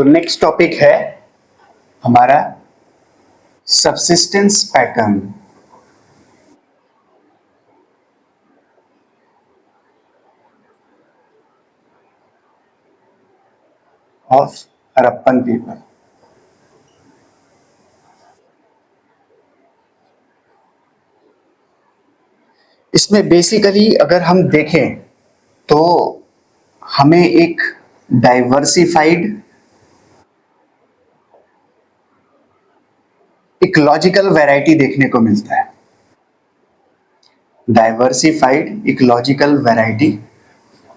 तो next topic है हमारा subsistence pattern of Harappan people. इसमें बेसिकली अगर हम देखें तो हमें एक डाइवर्सिफाइड इकोलॉजिकल वैरायटी देखने को मिलता है। डाइवर्सिफाइड इकोलॉजिकल वैरायटी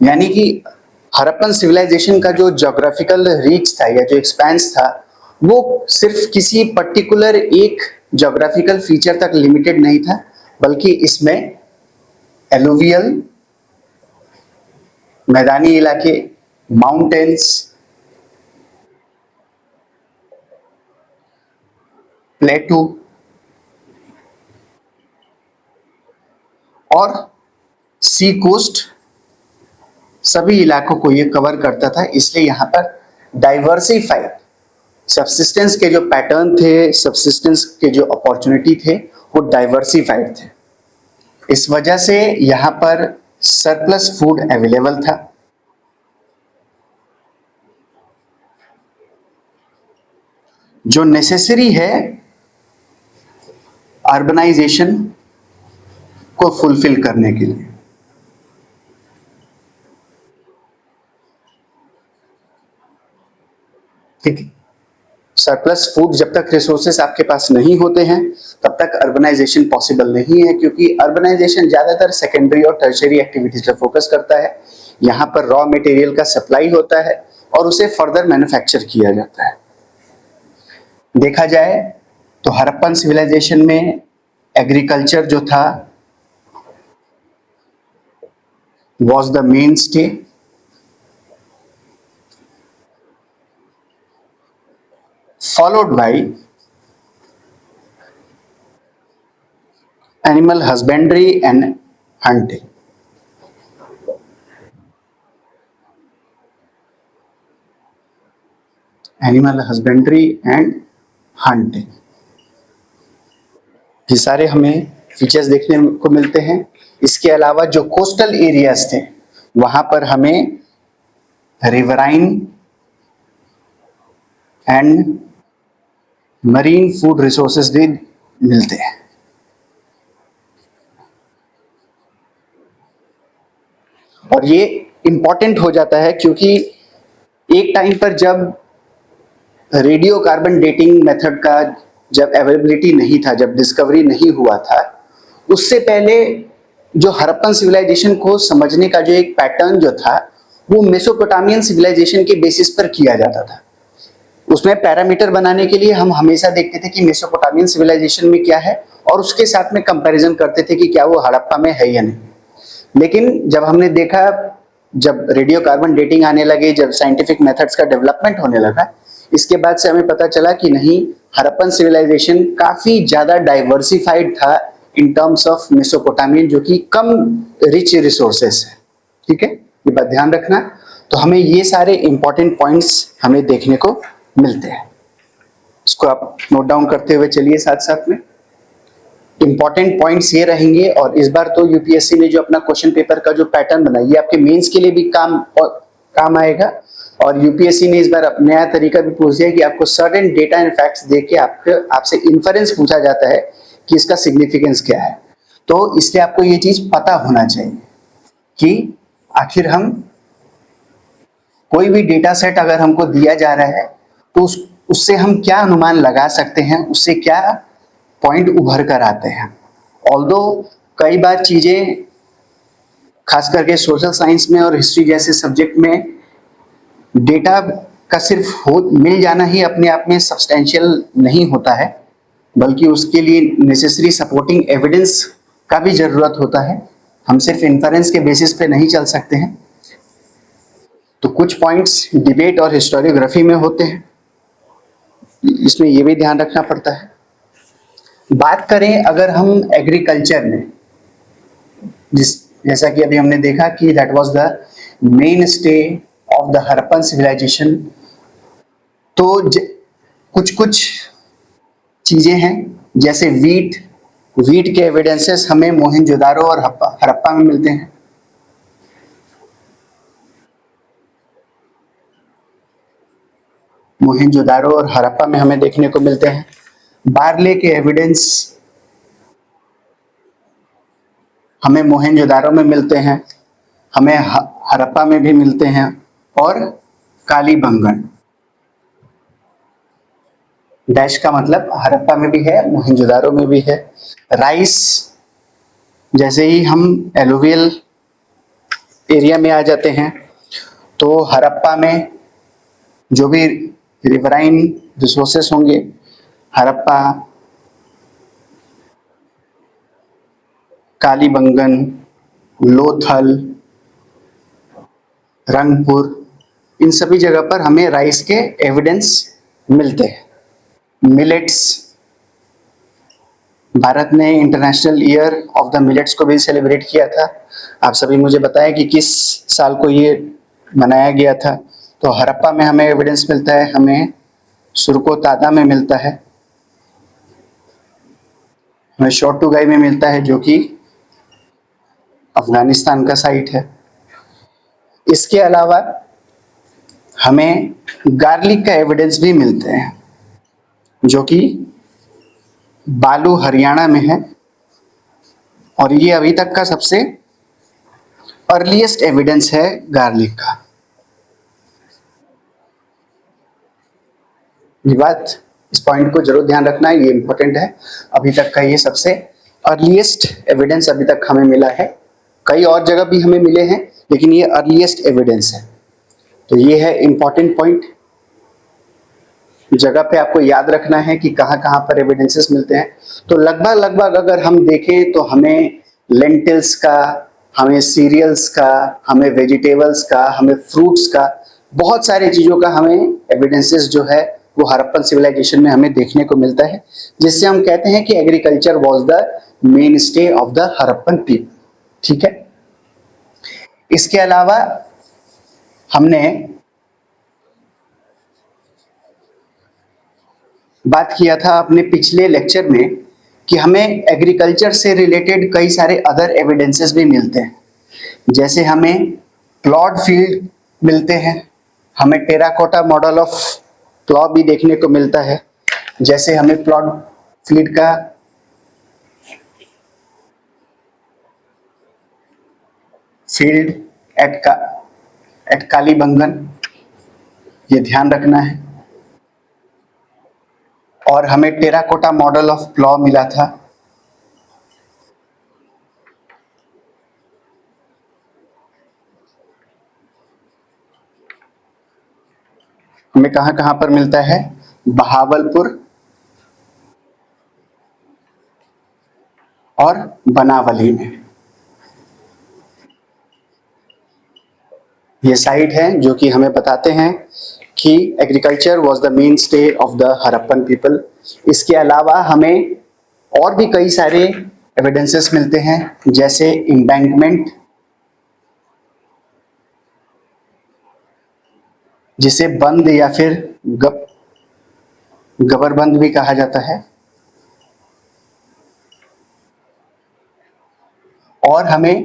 यानी कि हड़प्पन सिविलाइजेशन का जो ज्योग्राफिकल रीच था या जो एक्सपेंस था वो सिर्फ किसी पर्टिकुलर एक ज्योग्राफिकल फीचर तक लिमिटेड नहीं था, बल्कि इसमें एलुवियल, मैदानी इलाके, माउंटेन्स, प्लेटू और सी कोस्ट सभी इलाकों को ये कवर करता था। इसलिए यहाँ पर डाइवर्सिफाइड सबसिस्टेंस के जो पैटर्न थे, सबसिस्टेंस के जो अपॉर्चुनिटी थे वो डाइवर्सिफाइड थे। इस वजह से यहाँ पर सरप्लस फूड अवेलेबल था। जो नेसेसरी है अर्बनाइजेशन को फुलफिल करने के लिए। ठीक है, सरप्लस फूड जब तक रिसोर्सेस आपके पास नहीं होते हैं तब तक अर्बनाइजेशन पॉसिबल नहीं है, क्योंकि अर्बनाइजेशन ज्यादातर सेकेंडरी और टर्शियरी एक्टिविटीज पर फोकस करता है। यहाँ पर रॉ मटेरियल का सप्लाई होता है और उसे फर्दर मैन्युफैक्चर किया जाता है। देखा जाए तो हड़प्पन सिविलाइजेशन में एग्रीकल्चर जो था was the mainstay, followed by animal husbandry and hunting. Animal husbandry and hunting, ये सारे हमें फीचर्स देखने को मिलते हैं। इसके अलावा जो कोस्टल एरियाज थे वहां पर हमें riverine and marine food resources भी मिलते हैं। और ये इंपॉर्टेंट हो जाता है क्योंकि एक टाइम पर जब रेडियो कार्बन डेटिंग मेथड का जब अवेलेबिलिटी नहीं था, जब डिस्कवरी नहीं हुआ था, उससे पहले जो हड़प्पन सिविलाइजेशन को समझने का जो एक पैटर्न जो था वो मेसोपोटामियन सिविलाइजेशन के बेसिस पर किया जाता था। उसमें पैरामीटर बनाने के लिए हम हमेशा देखते थे कि मेसोपोटामियन सिविलाइजेशन में क्या है और उसके साथ में कंपैरिजन करते थे कि क्या वो हड़प्पा में है या नहीं। लेकिन जब हमने देखा, जब रेडियो कार्बन डेटिंग आने लगे, जब साइंटिफिक मेथड्स का डेवलपमेंट होने लगा, इसके बाद से हमें पता चला कि नहीं, हड़प्पन सिविलाइजेशन काफी ज्यादा डाइवर्सिफाइड था इन टर्म्स ऑफ मेसोपोटामियन, जो कि कम रिच रिसोर्सेस है। ठीक है, ये बात ध्यान रखना। तो हमें ये सारे इंपॉर्टेंट पॉइंट्स हमें देखने को मिलते हैं। इसको आप नोट डाउन करते हुए चलिए साथ साथ में। इंपॉर्टेंट पॉइंट्स ये रहेंगे, और इस बार तो यूपीएससी ने जो अपना क्वेश्चन पेपर का जो पैटर्न बनाया, ये आपके मेंस के लिए भी काम आएगा। और यूपीएससी ने इस बार अपना नया तरीका भी पूछ दिया कि आपको सर्टेन डेटा एंड फैक्ट्स देके आपसे इन्फरेंस पूछा जाता है कि इसका सिग्निफिकेंस क्या है। तो इसलिए आपको ये चीज पता होना चाहिए कि आखिर हम कोई भी डेटा सेट अगर हमको दिया जा रहा है तो उससे हम क्या अनुमान लगा सकते हैं, उससे क्या पॉइंट उभर कर आते हैं। ऑल्दो कई बार चीजें खास करके सोशल साइंस में और हिस्ट्री जैसे सब्जेक्ट में डेटा का सिर्फ मिल जाना ही अपने आप में सब्सटेंशियल नहीं होता है, बल्कि उसके लिए नेसेसरी सपोर्टिंग एविडेंस का भी जरूरत होता है। हम सिर्फ इन्फरेंस के बेसिस पे नहीं चल सकते हैं। तो कुछ पॉइंट्स डिबेट और हिस्टोरियोग्राफी में होते हैं, इसमें यह भी ध्यान रखना पड़ता है। बात करें अगर हम एग्रीकल्चर में, जैसा कि अभी हमने देखा कि that was the mainstay of the Harappan civilisation तो कुछ कुछ चीजें हैं, जैसे वीट के एविडेंसेस हमें मोहनजोदारो और हड़प्पा में मिलते हैं। मोहनजोदारो और हड़प्पा में हमें देखने को मिलते हैं। बार्ले के एविडेंस हमें मोहनजोदारो में मिलते हैं, हमें हड़प्पा में भी मिलते हैं, और कालीबंगन डैश का मतलब हड़प्पा में भी है, मोहनजोदारो में भी है। राइस, जैसे ही हम एलुवियल एरिया में आ जाते हैं तो हड़प्पा में जो भी रिवराइन रिसोर्सेस होंगे, हड़प्पा, कालीबंगन, लोथल, रंगपुर, इन सभी जगह पर हमें राइस के एविडेंस मिलते हैं। मिलेट्स, भारत ने international year of the millets को भी सेलिब्रेट किया था। आप सभी मुझे बताएं कि किस साल को ये मनाया गया था। तो हड़प्पा में हमें एविडेंस मिलता है, हमें सुरको तादा में मिलता है, हमें शोटुगाई में मिलता है जो कि अफगानिस्तान का साइट है। इसके अलावा हमें गार्लिक का एविडेंस भी मिलते हैं जो कि बालू हरियाणा में है, और ये अभी तक का सबसे अर्लीस्ट एविडेंस है गार्लिक का। ये बात, इस पॉइंट को जरूर ध्यान रखना है, ये इंपॉर्टेंट है। अभी तक का ये सबसे अर्लीस्ट एविडेंस अभी तक हमें मिला है। कई और जगह भी हमें मिले हैं, लेकिन ये अर्लीस्ट एविडेंस है। तो ये है इंपॉर्टेंट पॉइंट। जगह पे आपको याद रखना है कि कहाँ कहाँ पर एविडेंसेस मिलते हैं। तो लगभग अगर हम देखें तो हमें लेंटिल्स का, हमें सीरियल्स का, हमें वेजिटेबल्स का, हमें फ्रूट्स का, बहुत सारी चीजों का हमें एविडेंसेस जो है वो हड़प्पन सिविलाइजेशन में हमें देखने को मिलता है, जिससे हम कहते हैं कि agriculture was the mainstay of the Harappan people. ठीक है। इसके अलावा हमने बात किया था अपने पिछले लेक्चर में कि हमें एग्रीकल्चर से रिलेटेड कई सारे अदर एविडेंसेस भी मिलते हैं। जैसे हमें प्लॉट फील्ड मिलते हैं, हमें टेराकोटा मॉडल ऑफ प्लॉ भी देखने को मिलता है। जैसे हमें प्लॉट फील्ड का फील्ड एट कालीबंगन, ये ध्यान रखना है। और हमें टेराकोटा मॉडल ऑफ प्लॉ मिला था। हमें कहां कहां पर मिलता है? बहावलपुर और बनावली में। ये साइट है जो कि हमें बताते हैं कि agriculture was the mainstay of the Harappan people. इसके अलावा हमें और भी कई सारे एविडेंसेस मिलते हैं, जैसे एम्बैंकमेंट, जिसे बंद या फिर गबरबंद भी कहा जाता है। और हमें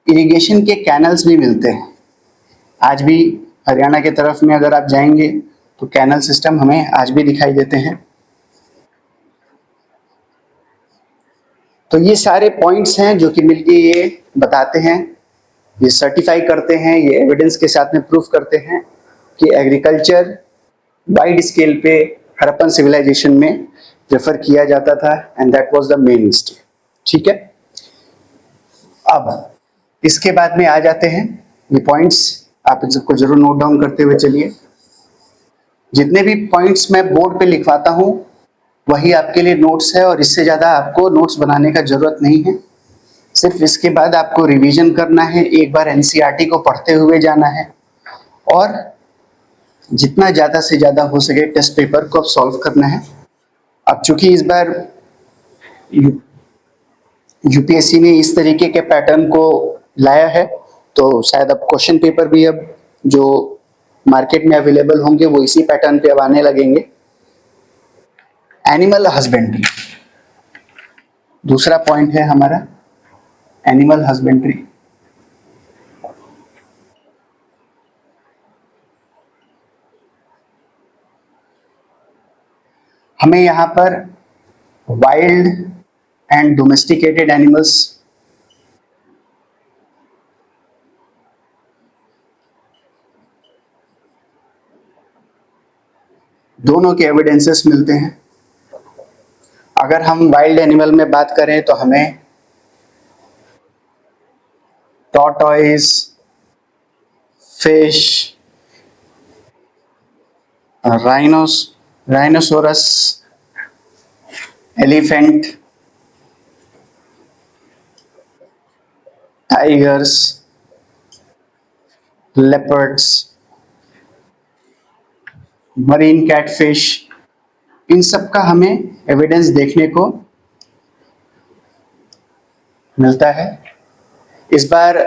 इरिगेशन के कैनल्स भी मिलते हैं। आज भी हरियाणा के तरफ में अगर आप जाएंगे तो कैनल सिस्टम हमें आज भी दिखाई देते हैं। तो ये सारे पॉइंट्स हैं जो कि मिलके ये बताते हैं, ये सर्टिफाई करते हैं, ये एविडेंस के साथ में प्रूफ करते हैं कि एग्रीकल्चर वाइड स्केल पे हड़प्पन सिविलाइजेशन में रेफर किया जाता था, and that was the main stay. ठीक है। अब इसके बाद में आ जाते हैं ये पॉइंट्स, आप इन सबको जरूर नोट डाउन करते हुए चलिए। जितने भी पॉइंट्स मैं बोर्ड पे लिखवाता हूं वही आपके लिए नोट्स है, और इससे ज्यादा आपको नोट्स बनाने का जरूरत नहीं है। सिर्फ इसके बाद आपको रिवीजन करना है, एक बार एनसीईआरटी को पढ़ते हुए जाना है, और जितना ज्यादा से ज्यादा हो सके टेस्ट पेपर को अब सॉल्व करना है। अब चूंकि इस बार यूपीएससी ने इस तरीके के पैटर्न को लाया है, तो शायद अब क्वेश्चन पेपर भी अब जो मार्केट में अवेलेबल होंगे वो इसी पैटर्न पे अब आने लगेंगे। एनिमल हस्बेंड्री दूसरा पॉइंट है हमारा, एनिमल हस्बेंड्री। हमें यहां पर वाइल्ड एंड डोमेस्टिकेटेड एनिमल्स दोनों के एविडेंसेस मिलते हैं। अगर हम वाइल्ड एनिमल में बात करें तो हमें tortoise, fish, rhinoceros, elephant, tigers, leopards, marine catfish, इन सब का हमें एविडेंस देखने को मिलता है। इस बार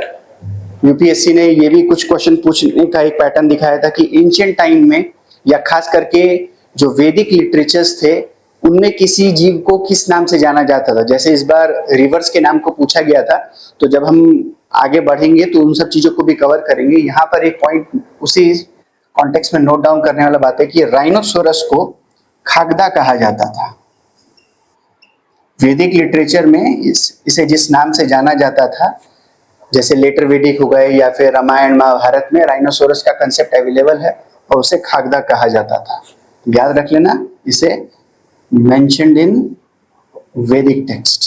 यूपीएससी ने ये भी कुछ क्वेश्चन पूछने का एक पैटर्न दिखाया था कि एंशिएंट टाइम में या खास करके जो वैदिक लिटरेचर्स थे उनमें किसी जीव को किस नाम से जाना जाता था। जैसे इस बार रिवर्स के नाम को पूछा गया था, तो जब हम आगे बढ़ेंगे तो उन सब चीजों को भी कवर करेंगे। यहाँ पर एक पॉइंट उसी कॉन्टेक्स्ट में नोट डाउन करने वाला बात है कि राइनोसोरस को खागदा कहा जाता था। वैदिक लिटरेचर में इसे जिस नाम से जाना जाता था, जैसे लेटर वेदिक हो गए या फिर रामायण महाभारत में राइनोसोरस का कंसेप्ट अवेलेबल है और उसे खागदा कहा जाता था। याद रख लेना, इसे मेंशन्ड इन वैदिक टेक्स्ट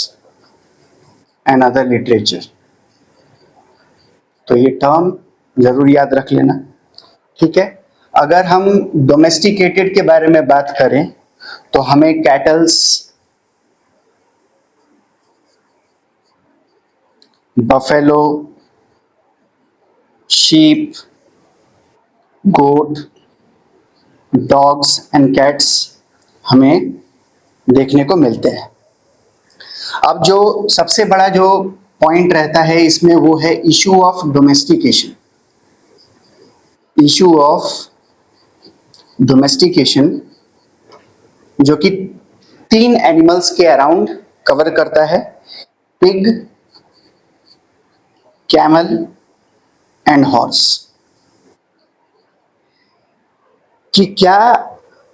एंड अदर लिटरेचर। तो ये टर्म जरूर याद रख लेना, ठीक है। अगर हम डोमेस्टिकेटेड के बारे में बात करें तो हमें cattles, buffalo, sheep, goat, dogs and cats हमें देखने को मिलते हैं। अब जो सबसे बड़ा जो पॉइंट रहता है इसमें वो है issue of domestication. Issue of domestication जो कि 3 एनिमल्स के अराउंड कवर करता है, पिग, कैमल एंड हॉर्स। कि क्या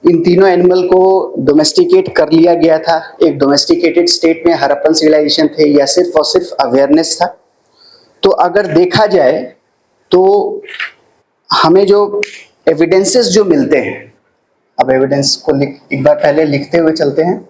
इन तीनों एनिमल को डोमेस्टिकेट कर लिया गया था, एक डोमेस्टिकेटेड स्टेट में हड़प्पन सिविलाइजेशन थे, या सिर्फ और सिर्फ अवेयरनेस था। तो अगर देखा जाए तो हमें जो एविडेंसेस जो मिलते हैं, अब एविडेंस को एक बार पहले लिखते हुए चलते हैं।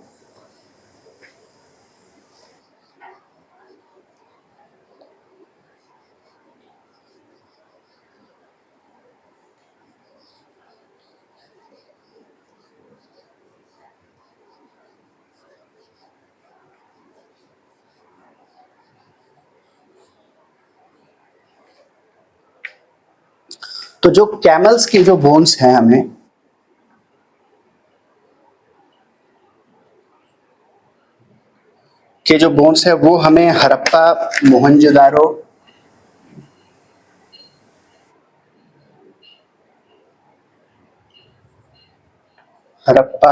तो जो कैमल्स के जो बोन्स हैं हमें के जो बोन्स है वो हमें हड़प्पा,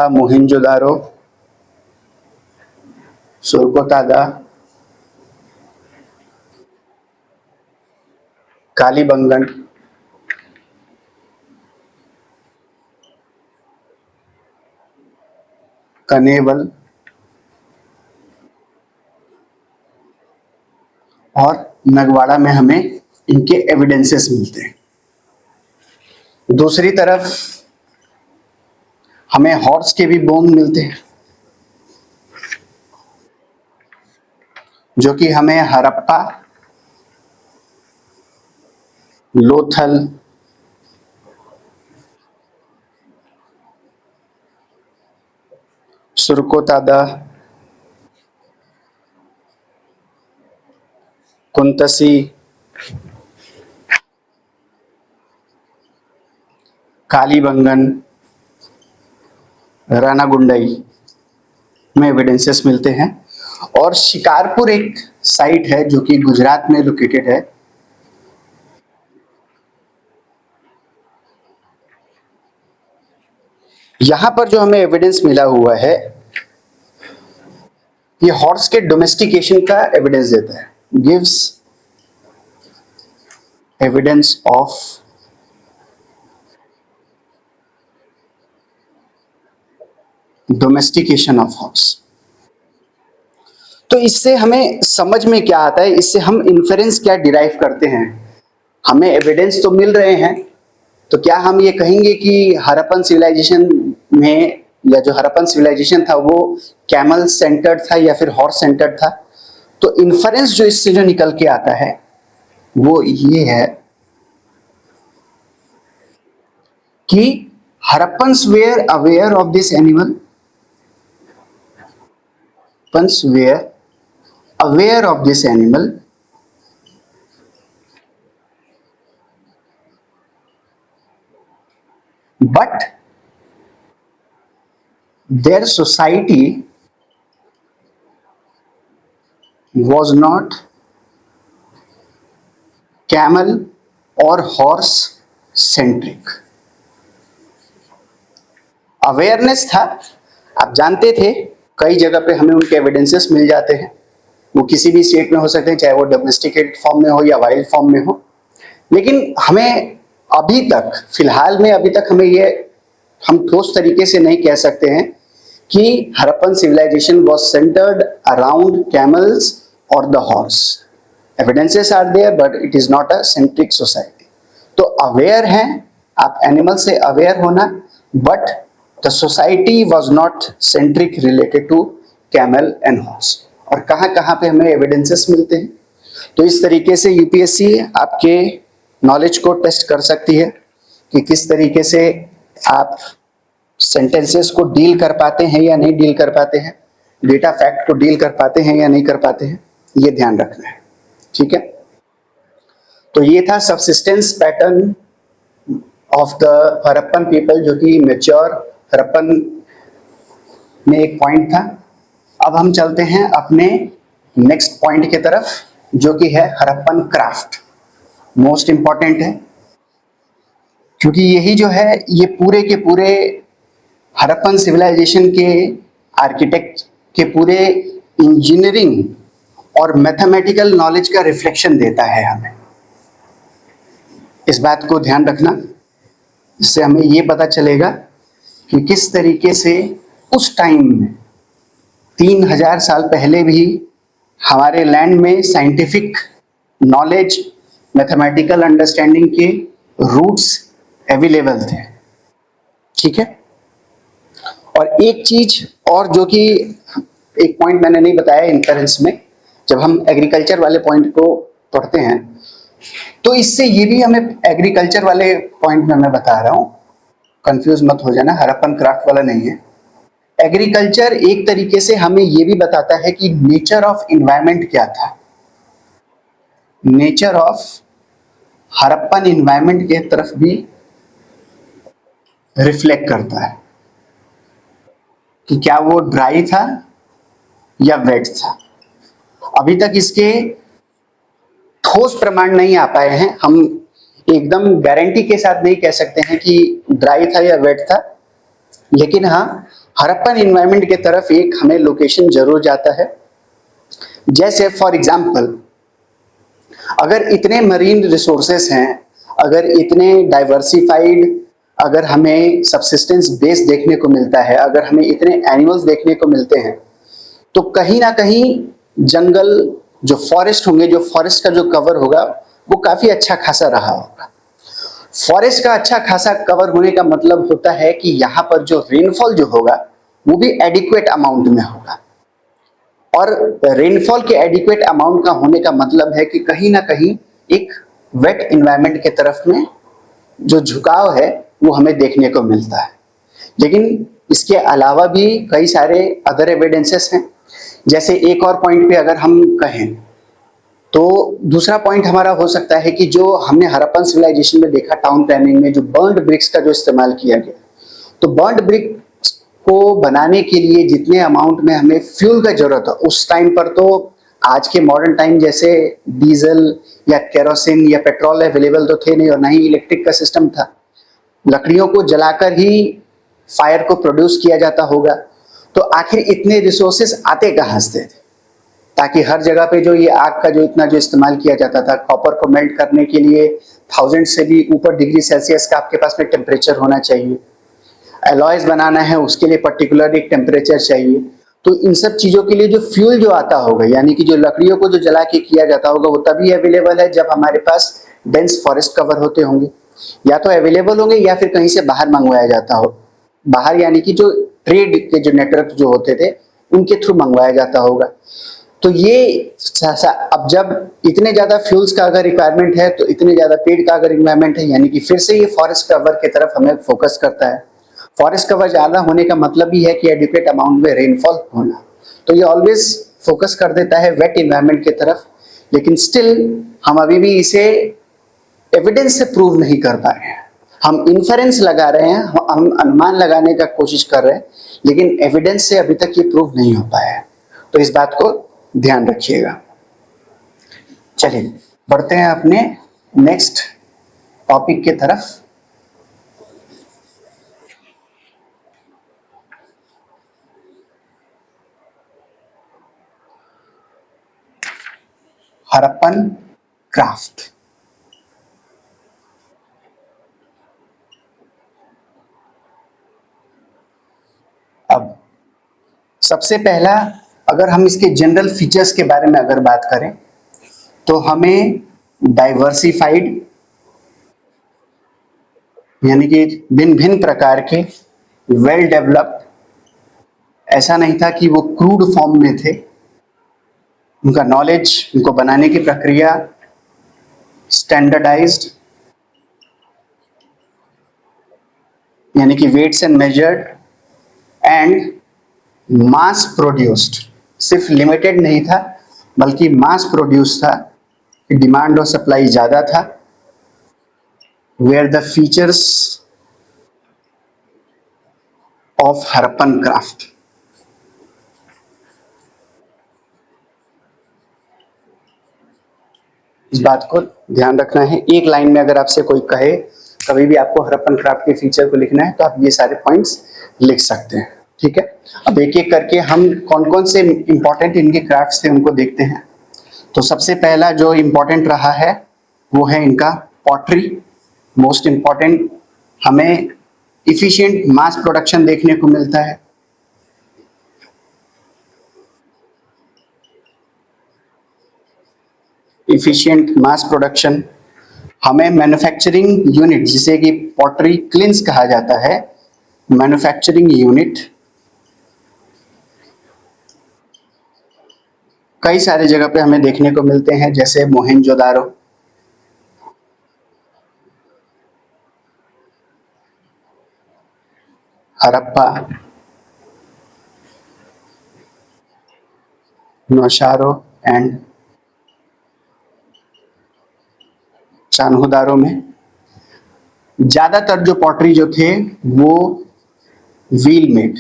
मोहनजोदारो, सुरकोतादा, कालीबंगन, कनेवल और नगवाड़ा में हमें इनके एविडेंसेस मिलते हैं। दूसरी तरफ हमें हॉर्स के भी बोन मिलते हैं जो कि हमें हड़प्पा, लोथल, सुरकोतादा, कुंतसी, कालीबंगन, रानागुंडई में एविडेंसेस मिलते हैं। और शिकारपुर एक साइट है जो कि गुजरात में लोकेटेड है, यहां पर जो हमें एविडेंस मिला हुआ है ये हॉर्स के डोमेस्टिकेशन का एविडेंस देता है, gives evidence of domestication of horse. तो इससे हमें समझ में क्या आता है, इससे हम इन्फेरेंस क्या डिराइव करते हैं। हमें एविडेंस तो मिल रहे हैं, तो क्या हम ये कहेंगे कि हड़प्पन सिविलाइजेशन में या जो हड़प्पन सिविलाइजेशन था वो कैमल सेंटर्ड था या फिर हॉर्स सेंटर्ड था। तो इन्फरेंस जो इससे जो निकल के आता है वो ये है कि Harappans were aware of this animal, Harappans were aware of this animal, but their society was not camel or horse centric। Awareness था, आप जानते थे, कई जगह पे हमें उनके एविडेंसेस मिल जाते हैं, वो किसी भी स्टेट में हो सकते हैं, चाहे वो डोमेस्टिकेटेड फॉर्म में हो या वाइल्ड फॉर्म में हो। लेकिन हमें अभी तक फिलहाल में अभी तक हमें ये हम ठोस तरीके से नहीं कह सकते हैं कि Harappan civilization was centred around camels और the horse. Evidences are there but it is not a centric society. तो अवेयर हैं आप, एनिमल से अवेयर होना, but the society was not centric related to camel and horse. और कहाँ कहाँ पे हमें एविडेंसेस मिलते हैं। तो इस तरीके से यूपीएससी आपके नॉलेज को टेस्ट कर सकती है कि किस तरीके से आप सेंटेंसेस को डील कर पाते हैं या नहीं डील कर पाते हैं, डेटा फैक्ट को डील कर पाते हैं या नहीं कर पाते हैं, ये ध्यान रखना है। ठीक है, तो ये था subsistence pattern of the Harappan people, जो कि मैच्योर हड़प्पन में एक पॉइंट था। अब हम चलते हैं अपने नेक्स्ट पॉइंट की तरफ, जो कि है हड़प्पन क्राफ्ट। मोस्ट इंपॉर्टेंट है, क्योंकि यही जो है ये पूरे के पूरे हड़प्पन सिविलाइजेशन के आर्किटेक्ट के पूरे इंजीनियरिंग और मैथमेटिकल नॉलेज का रिफ्लेक्शन देता है हमें। इस बात को ध्यान रखना, इससे हमें ये पता चलेगा कि किस तरीके से उस टाइम में 3000 साल पहले भी हमारे लैंड में साइंटिफिक नॉलेज, मैथमेटिकल अंडरस्टैंडिंग के रूट्स अवेलेबल थे। ठीक है, और एक चीज और जो कि एक पॉइंट मैंने नहीं बताया इन्फेरेंस में, जब हम एग्रीकल्चर वाले पॉइंट को पढ़ते हैं तो इससे ये भी हमें, एग्रीकल्चर वाले पॉइंट में मैं बता रहा हूं, कंफ्यूज मत हो जाना, हड़प्पन क्राफ्ट वाला नहीं है। एग्रीकल्चर एक तरीके से हमें ये भी बताता है कि नेचर ऑफ एनवायरनमेंट क्या था। नेचर ऑफ हड़प्पन एनवायरनमेंट के तरफ भी रिफ्लेक्ट करता है कि क्या वो ड्राई था या वेट था। अभी तक इसके ठोस प्रमाण नहीं आ पाए हैं, हम एकदम गारंटी के साथ नहीं कह सकते हैं कि ड्राई था या वेट था, लेकिन हाँ हड़प्पन एनवायरनमेंट के तरफ एक हमें लोकेशन जरूर जाता है। जैसे फॉर एग्जाम्पल, अगर इतने मरीन रिसोर्सेस हैं, अगर इतने डाइवर्सिफाइड, अगर हमें सबसिस्टेंस बेस देखने को मिलता है, अगर हमें इतने एनिमल्स देखने को मिलते हैं, तो कहीं ना कहीं जंगल, जो फॉरेस्ट होंगे, जो फॉरेस्ट का जो कवर होगा वो काफी अच्छा खासा रहा होगा। फॉरेस्ट का अच्छा खासा कवर होने का मतलब होता है कि यहाँ पर जो रेनफॉल जो होगा वो भी एडिक्वेट अमाउंट में होगा। और रेनफॉल के एडिक्वेट अमाउंट का होने का मतलब है कि कहीं ना कहीं एक वेट एनवायरनमेंट के तरफ में जो झुकाव है वो हमें देखने को मिलता है। लेकिन इसके अलावा भी कई सारे अदर एविडेंसेस हैं। जैसे एक और पॉइंट पे अगर हम कहें तो दूसरा पॉइंट हमारा हो सकता है कि जो हमने हड़प्पन सिविलाइजेशन में देखा, टाउन प्लानिंग में जो बर्न्ड ब्रिक्स का जो इस्तेमाल किया गया, तो बर्न्ड ब्रिक को बनाने के लिए जितने अमाउंट में हमें फ्यूल का जरूरत है उस टाइम पर, तो आज के मॉडर्न टाइम जैसे डीजल या केरोसिन या पेट्रोल अवेलेबल तो थे नहीं, और ना ही इलेक्ट्रिक का सिस्टम था। लकड़ियों को जलाकर ही फायर को प्रोड्यूस किया जाता होगा, तो आखिर इतने रिसोर्सेस आते कहाँ से थे? ताकि हर जगह पे जो ये आग का जो इतना जो इस्तेमाल किया जाता था, कॉपर को मेल्ट करने के लिए 1000 से भी ऊपर डिग्री सेल्सियस का आपके पास में टेम्परेचर होना चाहिए। एलॉयज बनाना है उसके लिए पर्टिकुलर एक टेम्परेचर चाहिए। तो इन सब चीजों के लिए जो फ्यूल जो आता होगा, यानी कि जो लकड़ियों को जो जला के किया जाता होगा, वो तभी अवेलेबल है जब हमारे पास डेंस फॉरेस्ट कवर होते होंगे, या तो अवेलेबल होंगे या फिर कहीं से बाहर मंगवाया जाता हो। बाहर यानी कि जो ट्रेड के जो नेटवर्क जो होते थे उनके थ्रू मंगवाया जाता होगा। तो ये अब जब इतने ज्यादा फ्यूल्स का अगर रिक्वायरमेंट है, तो इतने ज्यादा पेड़ का अगर रिक्वायरमेंट है, यानी कि फिर से ये फॉरेस्ट कवर की तरफ हमें फोकस करता है। फॉरेस्ट कवर ज्यादा होने का मतलब ही है कि एडिक्वेट अमाउंट में रेनफॉल होना, तो ये ऑलवेज फोकस कर देता है वेट इन्वायरमेंट की तरफ। लेकिन स्टिल हम अभी भी इसे एविडेंस से प्रूव नहीं कर पा रहे हैं। हम इन्फरेंस लगा रहे हैं, हम अनुमान लगाने का कोशिश कर रहे हैं, लेकिन एविडेंस से अभी तक ये प्रूव नहीं हो पाया है। तो इस बात को ध्यान रखिएगा। चलिए बढ़ते हैं अपने नेक्स्ट टॉपिक की तरफ। हड़प्पन क्राफ्ट। अब सबसे पहला, अगर हम इसके जनरल फीचर्स के बारे में अगर बात करें, तो हमें डाइवर्सिफाइड यानी कि भिन्न भिन्न प्रकार के, वेल डेवलप्ड, ऐसा नहीं था कि वो क्रूड फॉर्म में थे। उनका नॉलेज, उनको बनाने की प्रक्रिया स्टैंडर्डाइज्ड, यानी कि weights and measured, and mass produced. सिर्फ लिमिटेड नहीं था बल्कि मास प्रोड्यूस था, डिमांड और सप्लाई ज्यादा था। Were the features of Harappan craft. इस बात को ध्यान रखना है। एक लाइन में अगर आपसे कोई कहे, कभी भी आपको हड़प्पन क्राफ्ट के फीचर को लिखना है, तो आप ये सारे पॉइंट्स लिख सकते हैं। ठीक है, अब एक एक करके हम कौन कौन से इंपॉर्टेंट इनके क्राफ्ट्स थे उनको देखते हैं। तो सबसे पहला जो इंपॉर्टेंट रहा है वो है इनका पॉटरी। मोस्ट इंपॉर्टेंट, हमें इफिशिएंट मास प्रोडक्शन देखने को मिलता है। इफिशिएंट मास प्रोडक्शन, हमें मैन्युफैक्चरिंग यूनिट, जिसे कि पॉटरी क्लिन्स कहा जाता है, मैन्युफैक्चरिंग यूनिट कई सारे जगह पे हमें देखने को मिलते हैं, जैसे मोहेंजोदारो, हड़प्पा, नौशारो एंड चान्होदारो में। ज्यादातर जो पॉटरी जो थे वो व्हील मेड,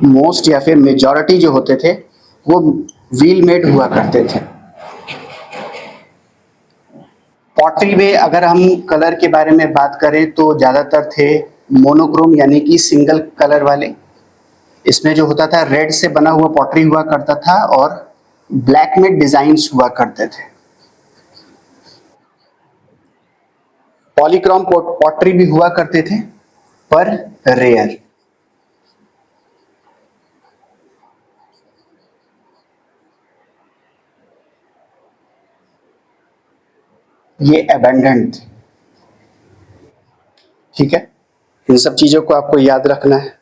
मोस्ट या फिर मेजॉरिटी जो होते थे वो व्हील मेड हुआ करते थे। पॉटरी में अगर हम कलर के बारे में बात करें तो ज्यादातर थे मोनोक्रोम, यानी कि सिंगल कलर वाले। इसमें जो होता था रेड से बना हुआ पॉटरी हुआ करता था और ब्लैक में डिजाइन्स हुआ करते थे। पॉलीक्रोम पॉटरी भी हुआ करते थे पर रेयर। ये अबंडेंट थे। ठीक है, इन सब चीजों को आपको याद रखना है।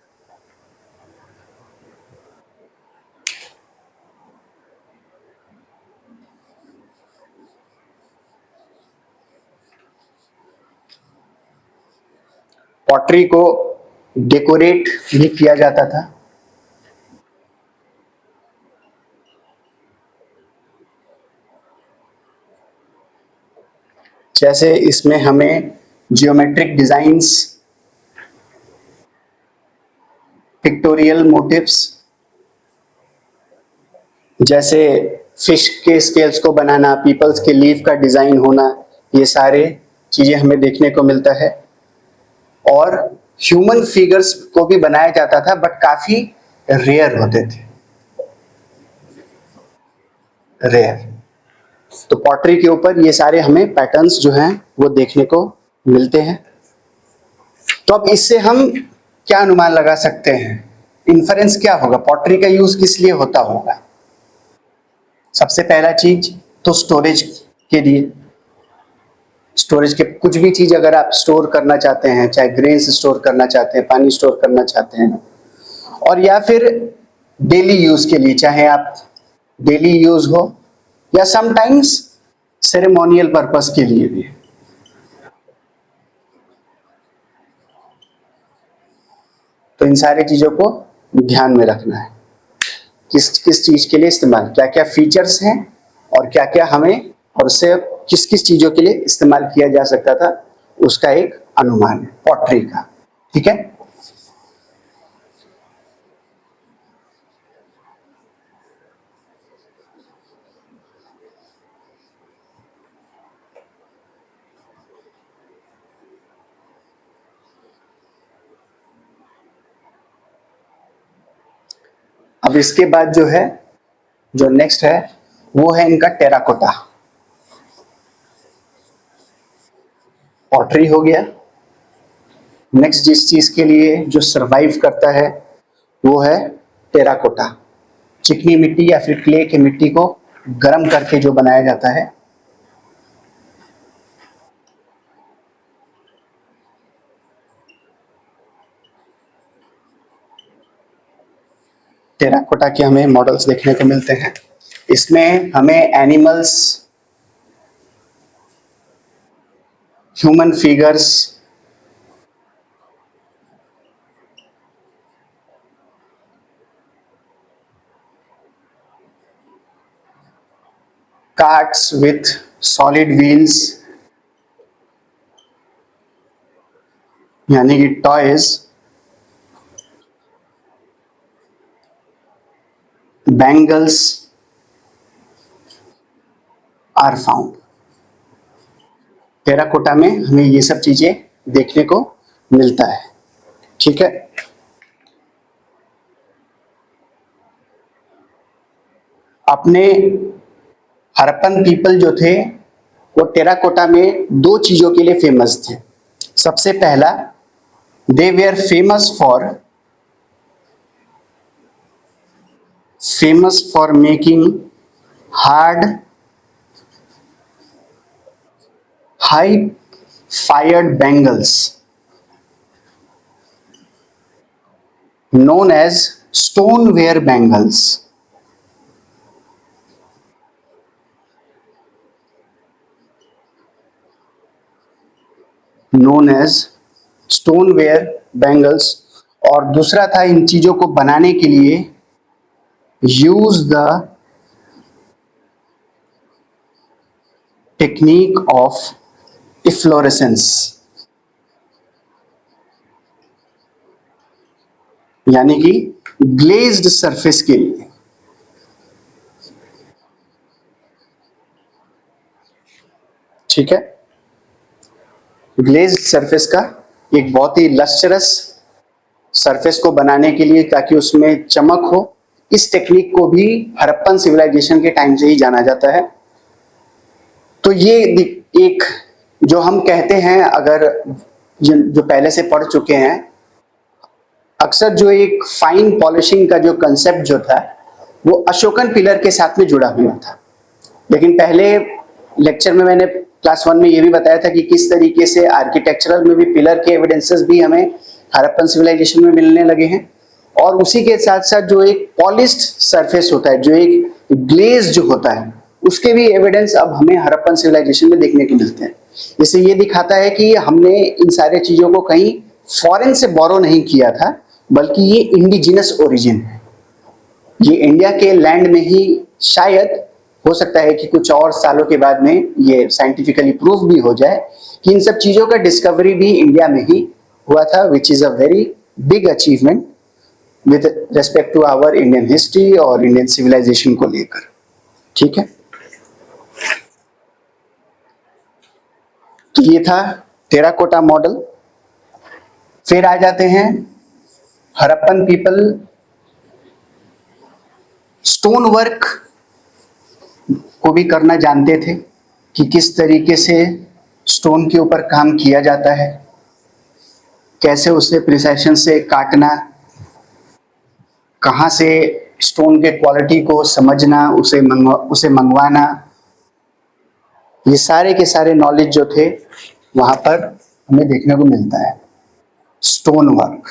पॉटरी को डेकोरेट भी किया जाता था। जैसे इसमें हमें जियोमेट्रिक डिजाइन्स, पिक्टोरियल मोटिव्स, जैसे फिश के स्केल्स को बनाना, पीपल्स के लीफ का डिजाइन होना, ये सारे चीजें हमें देखने को मिलता है। और ह्यूमन फिगर्स को भी बनाया जाता था, बट काफी रेयर होते थे, रेयर। तो पॉटरी के ऊपर ये सारे हमें पैटर्न्स जो हैं वो देखने को मिलते हैं। तो अब इससे हम क्या अनुमान लगा सकते हैं, इन्फरेंस क्या होगा, पॉटरी का यूज किस लिए होता होगा? सबसे पहला चीज तो स्टोरेज के लिए, स्टोरेज के कुछ भी चीज अगर आप स्टोर करना चाहते हैं, चाहे ग्रेन्स स्टोर करना चाहते हैं, पानी स्टोर करना चाहते हैं, और या फिर डेली यूज के लिए, चाहे आप डेली यूज हो या समटाइम्स सेरेमोनियल पर्पस के लिए भी। तो इन सारी चीजों को ध्यान में रखना है, किस किस चीज के लिए इस्तेमाल, क्या क्या फीचर्स हैं और क्या क्या हमें, और उससे किस किस चीजों के लिए इस्तेमाल किया जा सकता था, उसका एक अनुमान है पॉटरी का। ठीक है, अब इसके बाद जो है, जो नेक्स्ट है वो है इनका टेराकोटा। पॉटरी हो गया। नेक्स्ट जिस चीज के लिए जो सरवाइव करता है वो है टेराकोटा। चिकनी मिट्टी या फिर क्ले की मिट्टी को गर्म करके जो बनाया जाता है। टेराकोटा के हमें मॉडल्स देखने को मिलते हैं। इसमें हमें animals, human figures, carts with solid wheels यानी कि toys, bangles are found. Terracotta में हमें ये सब चीजें देखने को मिलता है। ठीक है, अपने हरप्पन पीपल जो थे वो टेराकोटा में दो चीजों के लिए फेमस थे। सबसे पहला, they were famous for making hard high fired bangles known as stoneware bangles. known as stoneware bangles। और दूसरा था, इन चीजों को बनाने के लिए use the technique of efflorescence, यानी कि ग्लेज्ड सरफेस के लिए। ठीक है, ग्लेज्ड सरफेस का एक बहुत ही लस्टरस सरफेस को बनाने के लिए, ताकि उसमें चमक हो, इस टेक्निक को भी हड़प्पन सिविलाइजेशन के टाइम से ही जाना जाता है। तो ये एक जो हम कहते हैं, अगर जो पहले से पढ़ चुके हैं, अक्सर जो एक फाइन पॉलिशिंग का जो कंसेप्ट जो था वो अशोकन पिलर के साथ में जुड़ा हुआ था। लेकिन पहले लेक्चर में मैंने क्लास 1 में ये भी बताया था कि किस तरीके से आर्किटेक्चरल में भी पिलर के एविडेंसेस भी हमें हड़प्पन सिविलाइजेशन में मिलने लगे हैं। और उसी के साथ साथ जो एक पॉलिश्ड सरफेस होता है, जो एक ग्लेज जो होता है, उसके भी एविडेंस अब हमें हड़प्पन सिविलाइजेशन में देखने को मिलते हैं। इससे ये दिखाता है कि हमने इन सारे चीजों को कहीं फॉरेन से बोरो नहीं किया था, बल्कि ये इंडिजिनस ओरिजिन है। ये इंडिया के लैंड में ही, शायद हो सकता है कि कुछ और सालों के बाद में ये साइंटिफिकली प्रूफ भी हो जाए कि इन सब चीजों का डिस्कवरी भी इंडिया में ही हुआ था, which is a very big achievement with respect to our Indian history और इंडियन सिविलाइजेशन को लेकर। ठीक है, तो ये था टेराकोटा मॉडल। फिर आ जाते हैं हड़प्पन पीपल स्टोन वर्क को भी करना जानते थे कि किस तरीके से स्टोन के ऊपर काम किया जाता है, कैसे उसे प्रिसिशन से काटना, कहाँ से स्टोन के क्वालिटी को समझना, उसे मंगवाना, ये सारे के सारे नॉलेज जो थे वहां पर हमें देखने को मिलता है। स्टोन वर्क,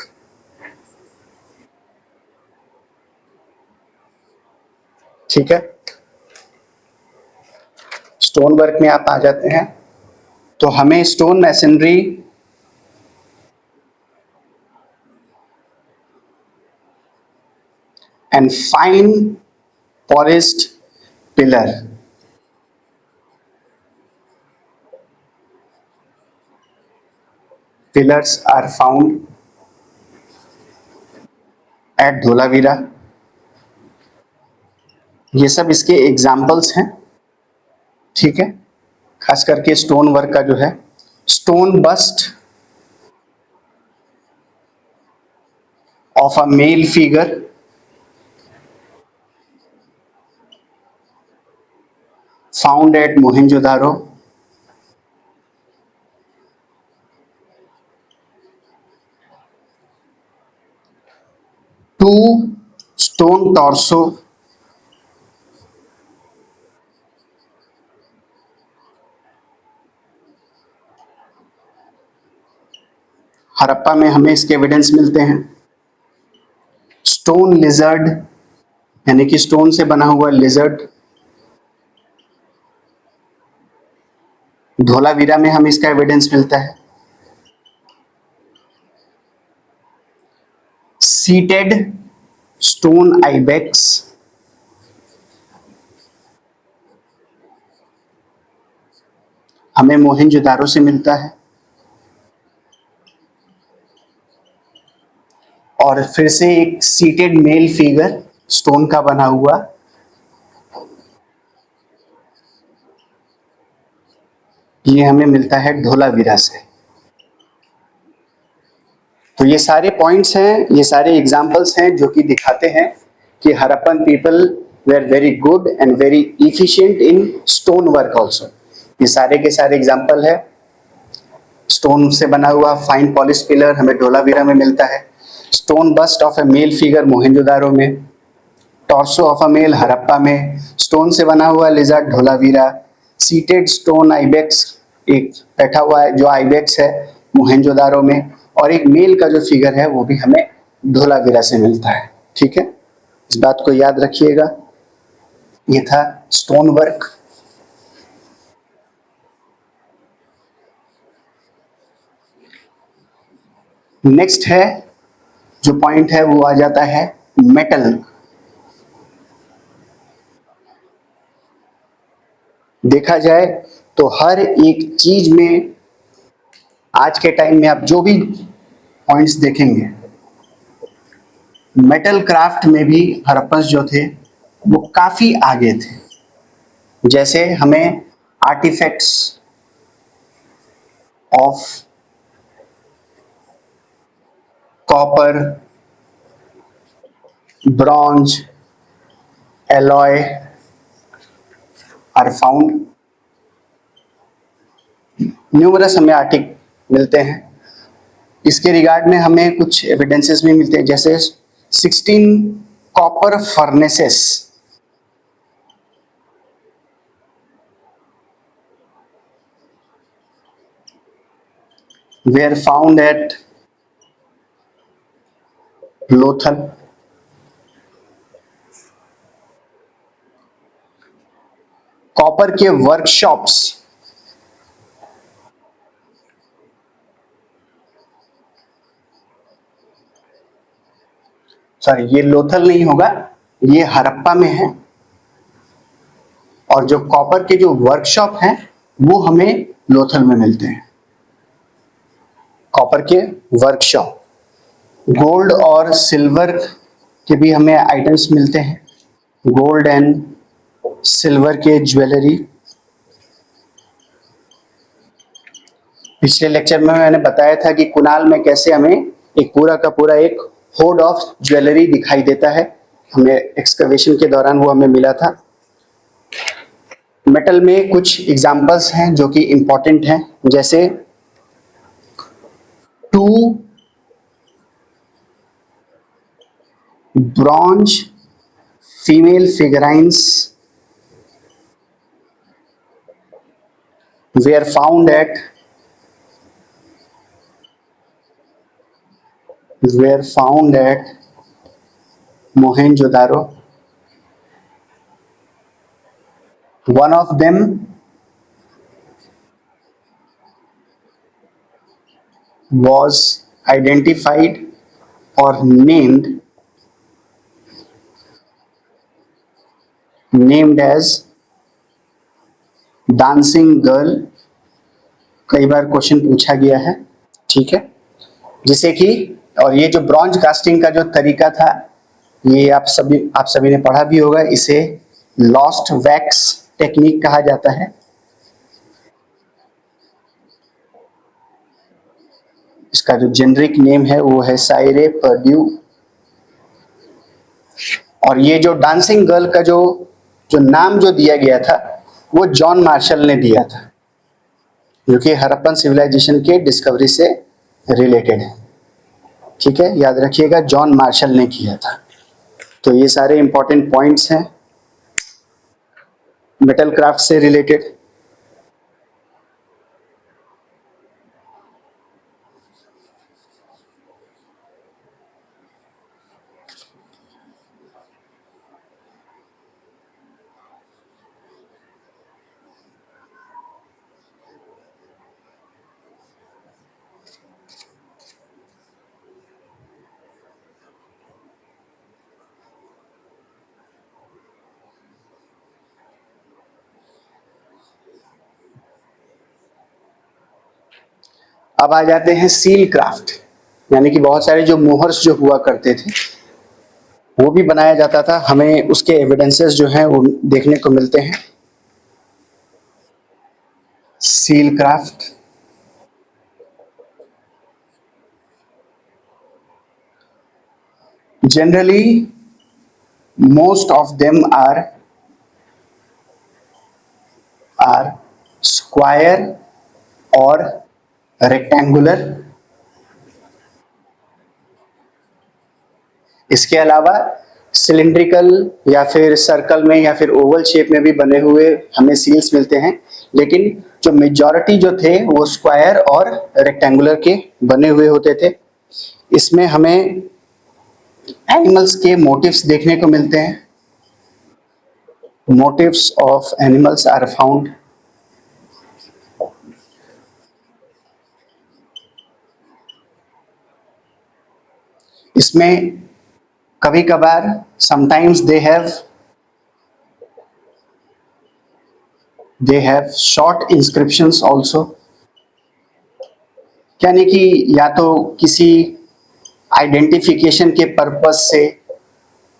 ठीक है। स्टोन वर्क में आप आ जाते हैं तो हमें stone masonry and fine polished pillar, pillars are found at Dholavira. ये सब इसके एग्जाम्पल्स हैं, ठीक है। खास करके स्टोन वर्क का जो है, stone bust of a male figure found at Mohenjodaro, two stone torso Harappa में हमें इसके एविडेंस मिलते हैं। स्टोन लिजर्ड यानी कि स्टोन से बना हुआ लिजर्ड, धोलावीरा में हमें इसका एविडेंस मिलता है। सीटेड स्टोन आइबेक्स, हमें मोहनजोदारो से मिलता है। और फिर से एक सीटेड मेल फिगर स्टोन का बना हुआ, ये हमें मिलता है धोलावीरा से। तो ये सारे पॉइंट्स हैं, ये सारे एग्जांपल्स हैं जो कि दिखाते हैं कि Harappan people were very good and very efficient in stone work also. ये सारे के सारे एग्जाम्पल है। स्टोन से बना हुआ फाइन पॉलिश पिलर हमें धोलावीरा में मिलता है। Stone bust of a male figure Mohenjodaro में, torso of a male Harappa में, स्टोन से बना हुआ lizard Dholavira, seated stone ibex एक बैठा हुआ है जो आइबेक्स है मोहनजोदारो में, और एक मेल का जो फिगर है वो भी हमें धोलावीरा से मिलता है, ठीक है। इस बात को याद रखिएगा। ये था स्टोन वर्क। नेक्स्ट है जो पॉइंट है वो आ जाता है मेटल। देखा जाए तो हर एक चीज में आज के टाइम में आप जो भी पॉइंट्स देखेंगे, मेटल क्राफ्ट में भी हड़प्पन जो थे वो काफी आगे थे। जैसे हमें artifacts of copper, bronze, alloy are found. Numerous हमें आर्टिकल मिलते हैं। इसके रिगार्ड में हमें कुछ एविडेंसेस भी मिलते हैं, जैसे 16 copper furnaces were found at Lothal. Copper के वर्कशॉप्स सॉरी ये लोथल नहीं होगा, ये हड़प्पा में है। और जो कॉपर के जो वर्कशॉप हैं वो हमें लोथल में मिलते हैं। कॉपर के वर्कशॉप, गोल्ड और सिल्वर के भी हमें आइटम्स मिलते हैं। गोल्ड एंड सिल्वर के ज्वेलरी, पिछले लेक्चर में मैंने बताया था कि कुनाल में कैसे हमें एक पूरा का पूरा एक होड ऑफ ज्वेलरी दिखाई देता है, हमें एक्सकवेशन के दौरान वो हमें मिला था। मेटल में कुछ एग्जांपल्स हैं जो कि इंपॉर्टेंट हैं, जैसे 2 bronze female figurines were found at Mohenjo-daro. One of them was identified or named as dancing girl. कई बार क्वेश्चन पूछा गया है, ठीक है, जिसे कि, और ये जो ब्रॉन्ज कास्टिंग का जो तरीका था, ये आप सभी ने पढ़ा भी होगा, इसे लॉस्ट वैक्स टेक्निक कहा जाता है। इसका जो जेनरिक नेम है वो है साइरे पर्ड्यू। और ये जो डांसिंग गर्ल का जो नाम जो दिया गया था वो जॉन मार्शल ने दिया था, जो कि हड़प्पन सिविलाइजेशन के डिस्कवरी से रिलेटेड है, ठीक है, याद रखिएगा, जॉन मार्शल ने किया था। तो ये सारे इंपॉर्टेंट पॉइंट्स हैं मेटल क्राफ्ट से रिलेटेड। अब आ जाते हैं सील क्राफ्ट, यानी कि बहुत सारे जो मोहर्स जो हुआ करते थे वो भी बनाया जाता था, हमें उसके एविडेंसेस जो हैं वो देखने को मिलते हैं। Seal craft generally most of them are square or rectangular। इसके अलावा सिलिंड्रिकल या फिर सर्कल में या फिर ओवल शेप में भी बने हुए हमें सील्स मिलते हैं, लेकिन जो मेजॉरिटी जो थे वो स्क्वायर और रेक्टेंगुलर के बने हुए होते थे। इसमें हमें एनिमल्स के मोटिव्स देखने को मिलते हैं। Motifs of animals are found. इसमें कभी कभार sometimes they have short inscriptions also, यानी कि या तो किसी आइडेंटिफिकेशन के पर्पस से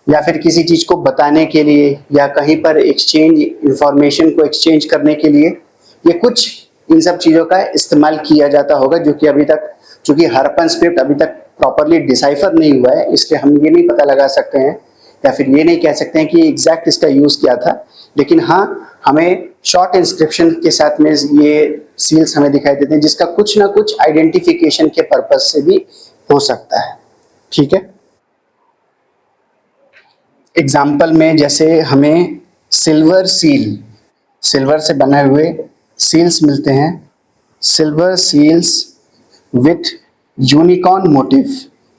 या फिर किसी चीज को बताने के लिए या कहीं पर एक्सचेंज, इंफॉर्मेशन को एक्सचेंज करने के लिए ये कुछ इन सब चीजों का इस्तेमाल किया जाता होगा, जो कि अभी तक, चूंकि हड़प्पन स्क्रिप्ट अभी तक प्रॉपरली डिसाइफर नहीं हुआ है, इसलिए हम ये नहीं पता लगा सकते हैं या फिर ये नहीं कह सकते हैं कि एग्जैक्ट इसका यूज क्या था। लेकिन हाँ, हमें शॉर्ट इंस्क्रिप्शन के साथ में ये सील्स हमें दिखाई देते हैं, जिसका कुछ ना कुछ आइडेंटिफिकेशन के पर्पस से भी हो सकता है, ठीक है। एग्जाम्पल में जैसे हमें सिल्वर सील, सिल्वर से बने हुए सील्स मिलते हैं। Silver seals with unicorn motif.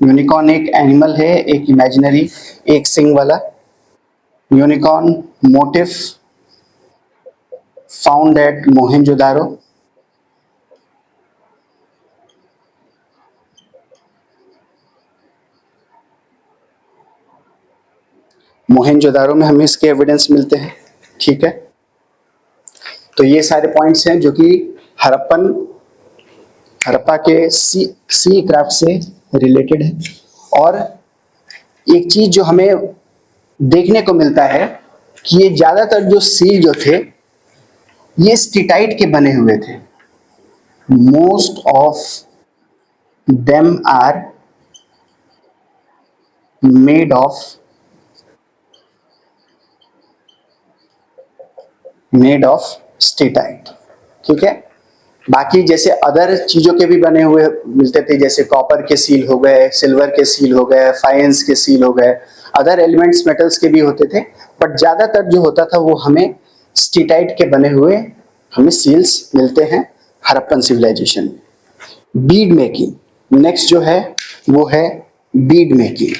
Unicorn एक एनिमल है, एक इमेजिनरी, एक सिंग वाला। Unicorn motif found at Mohenjodaro. Mohenjodaro में हमें इसके एविडेंस मिलते हैं, ठीक है। तो ये सारे पॉइंट्स हैं जो कि हड़प्पा के सी क्राफ्ट से रिलेटेड है। और एक चीज जो हमें देखने को मिलता है कि ये ज्यादातर जो सील जो थे ये स्टीटाइट के बने हुए थे, most of them are made of steatite. ठीक है, बाकी जैसे अदर चीजों के भी बने हुए मिलते थे, जैसे कॉपर के सील हो गए, सिल्वर के सील हो गए, फाइंस के सील हो गए, अदर एलिमेंट्स मेटल्स के भी होते थे, बट ज्यादातर जो होता था वो हमें स्टेटाइट के बने हुए हमें सील्स मिलते हैं हड़प्पन सिविलाइजेशन में। बीड मेकिंग नेक्स्ट जो है वो है बीड मेकिंग।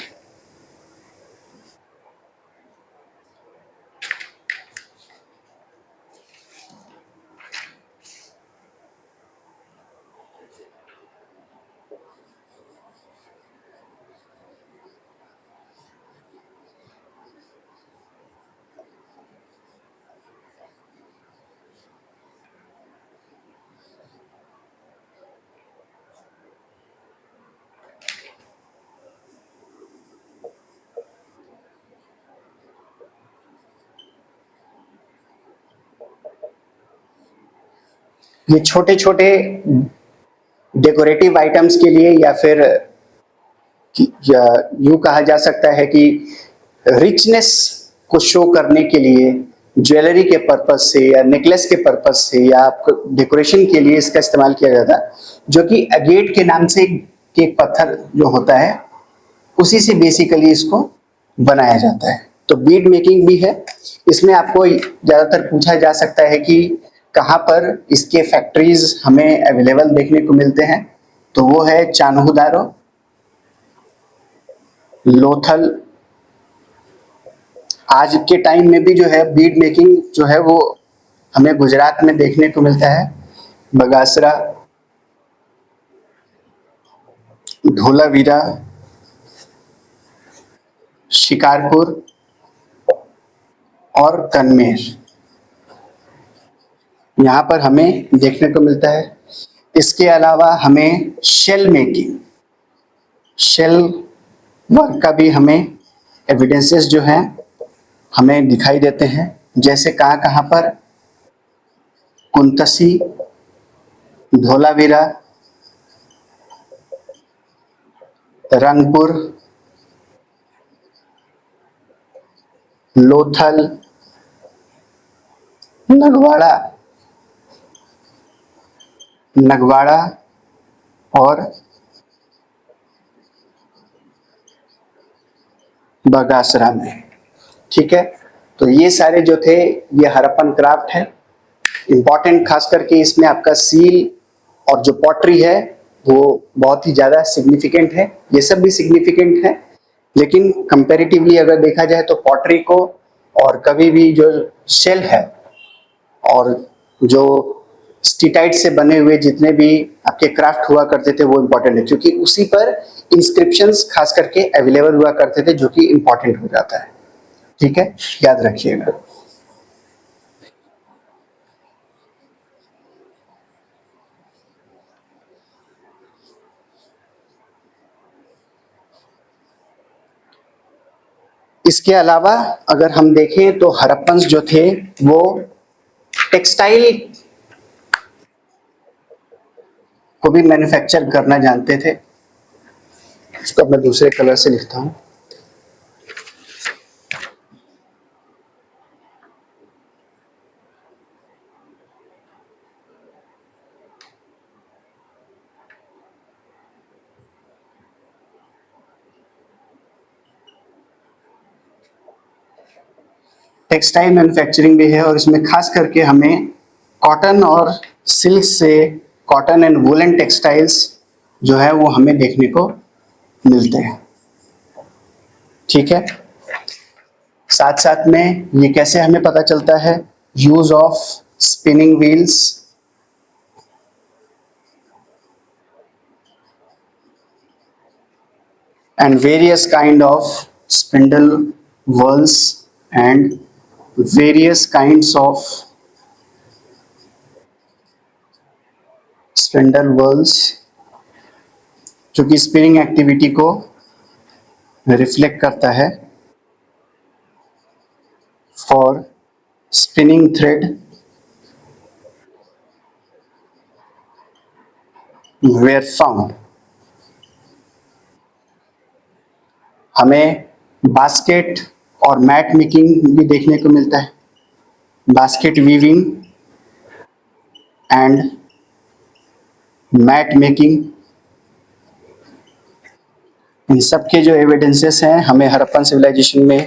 ये छोटे छोटे डेकोरेटिव आइटम्स के लिए या फिर यूं कहा जा सकता है कि रिचनेस को शो करने के लिए ज्वेलरी के पर्पज से या नेकलेस के पर्पज से या आपको डेकोरेशन के लिए इसका इस्तेमाल किया जाता है, जो कि अगेट के नाम से एक पत्थर जो होता है उसी से बेसिकली इसको बनाया जाता है। तो बीड मेकिंग भी है। इसमें आपको ज्यादातर पूछा जा सकता है कि कहाँ पर इसके फैक्ट्रीज हमें अवेलेबल देखने को मिलते हैं, तो वो है चान्होदारो, लोथल। आज के टाइम में भी जो है बीड मेकिंग जो है वो हमें गुजरात में देखने को मिलता है, बगासरा, धोलावीरा, शिकारपुर और कन्मेर, यहाँ पर हमें देखने को मिलता है। इसके अलावा हमें शेल मेकिंग, शेल वर्क का भी हमें एविडेंसेस जो हैं हमें दिखाई देते हैं, जैसे कहाँ कहाँ पर, कुंतसी, धोलावीरा, रंगपुर, लोथल, नगवाड़ा और बगासरा में। ठीक है, तो ये सारे जो थे ये हड़प्पन क्राफ्ट है। इंपॉर्टेंट खास करके इसमें आपका सील और जो पॉटरी है वो बहुत ही ज्यादा सिग्निफिकेंट है। ये सब भी सिग्निफिकेंट है, लेकिन कंपैरेटिवली अगर देखा जाए तो पॉटरी को और कभी भी जो शेल है और जो स्टीटाइट से बने हुए जितने भी आपके क्राफ्ट हुआ करते थे वो इंपॉर्टेंट है, क्योंकि उसी पर इंस्क्रिप्शंस खास करके अवेलेबल हुआ करते थे, जो कि इंपॉर्टेंट हो जाता है। ठीक है, याद रखिएगा। इसके अलावा अगर हम देखें तो हड़प्पन्स जो थे वो टेक्सटाइल को भी मैन्युफैक्चर करना जानते थे। इसको मैं दूसरे कलर से लिखता हूं। टेक्सटाइल मैन्युफैक्चरिंग भी है और इसमें खास करके हमें कॉटन और सिल्क से, कॉटन एंड वुलन टेक्सटाइल्स जो है वो हमें देखने को मिलते हैं। ठीक है, साथ साथ में ये कैसे हमें पता चलता है, use of spinning wheels, and various kind of spindle whorls and various kinds of spindle whorls जो कि स्पिनिंग एक्टिविटी को रिफ्लेक्ट करता है, for spinning thread, were found. हमें बास्केट और मैट मेकिंग भी देखने को मिलता है, basket weaving and mat making. इन सब के जो एविडेंसेस हैं हमें हड़प्पन सिविलाइजेशन में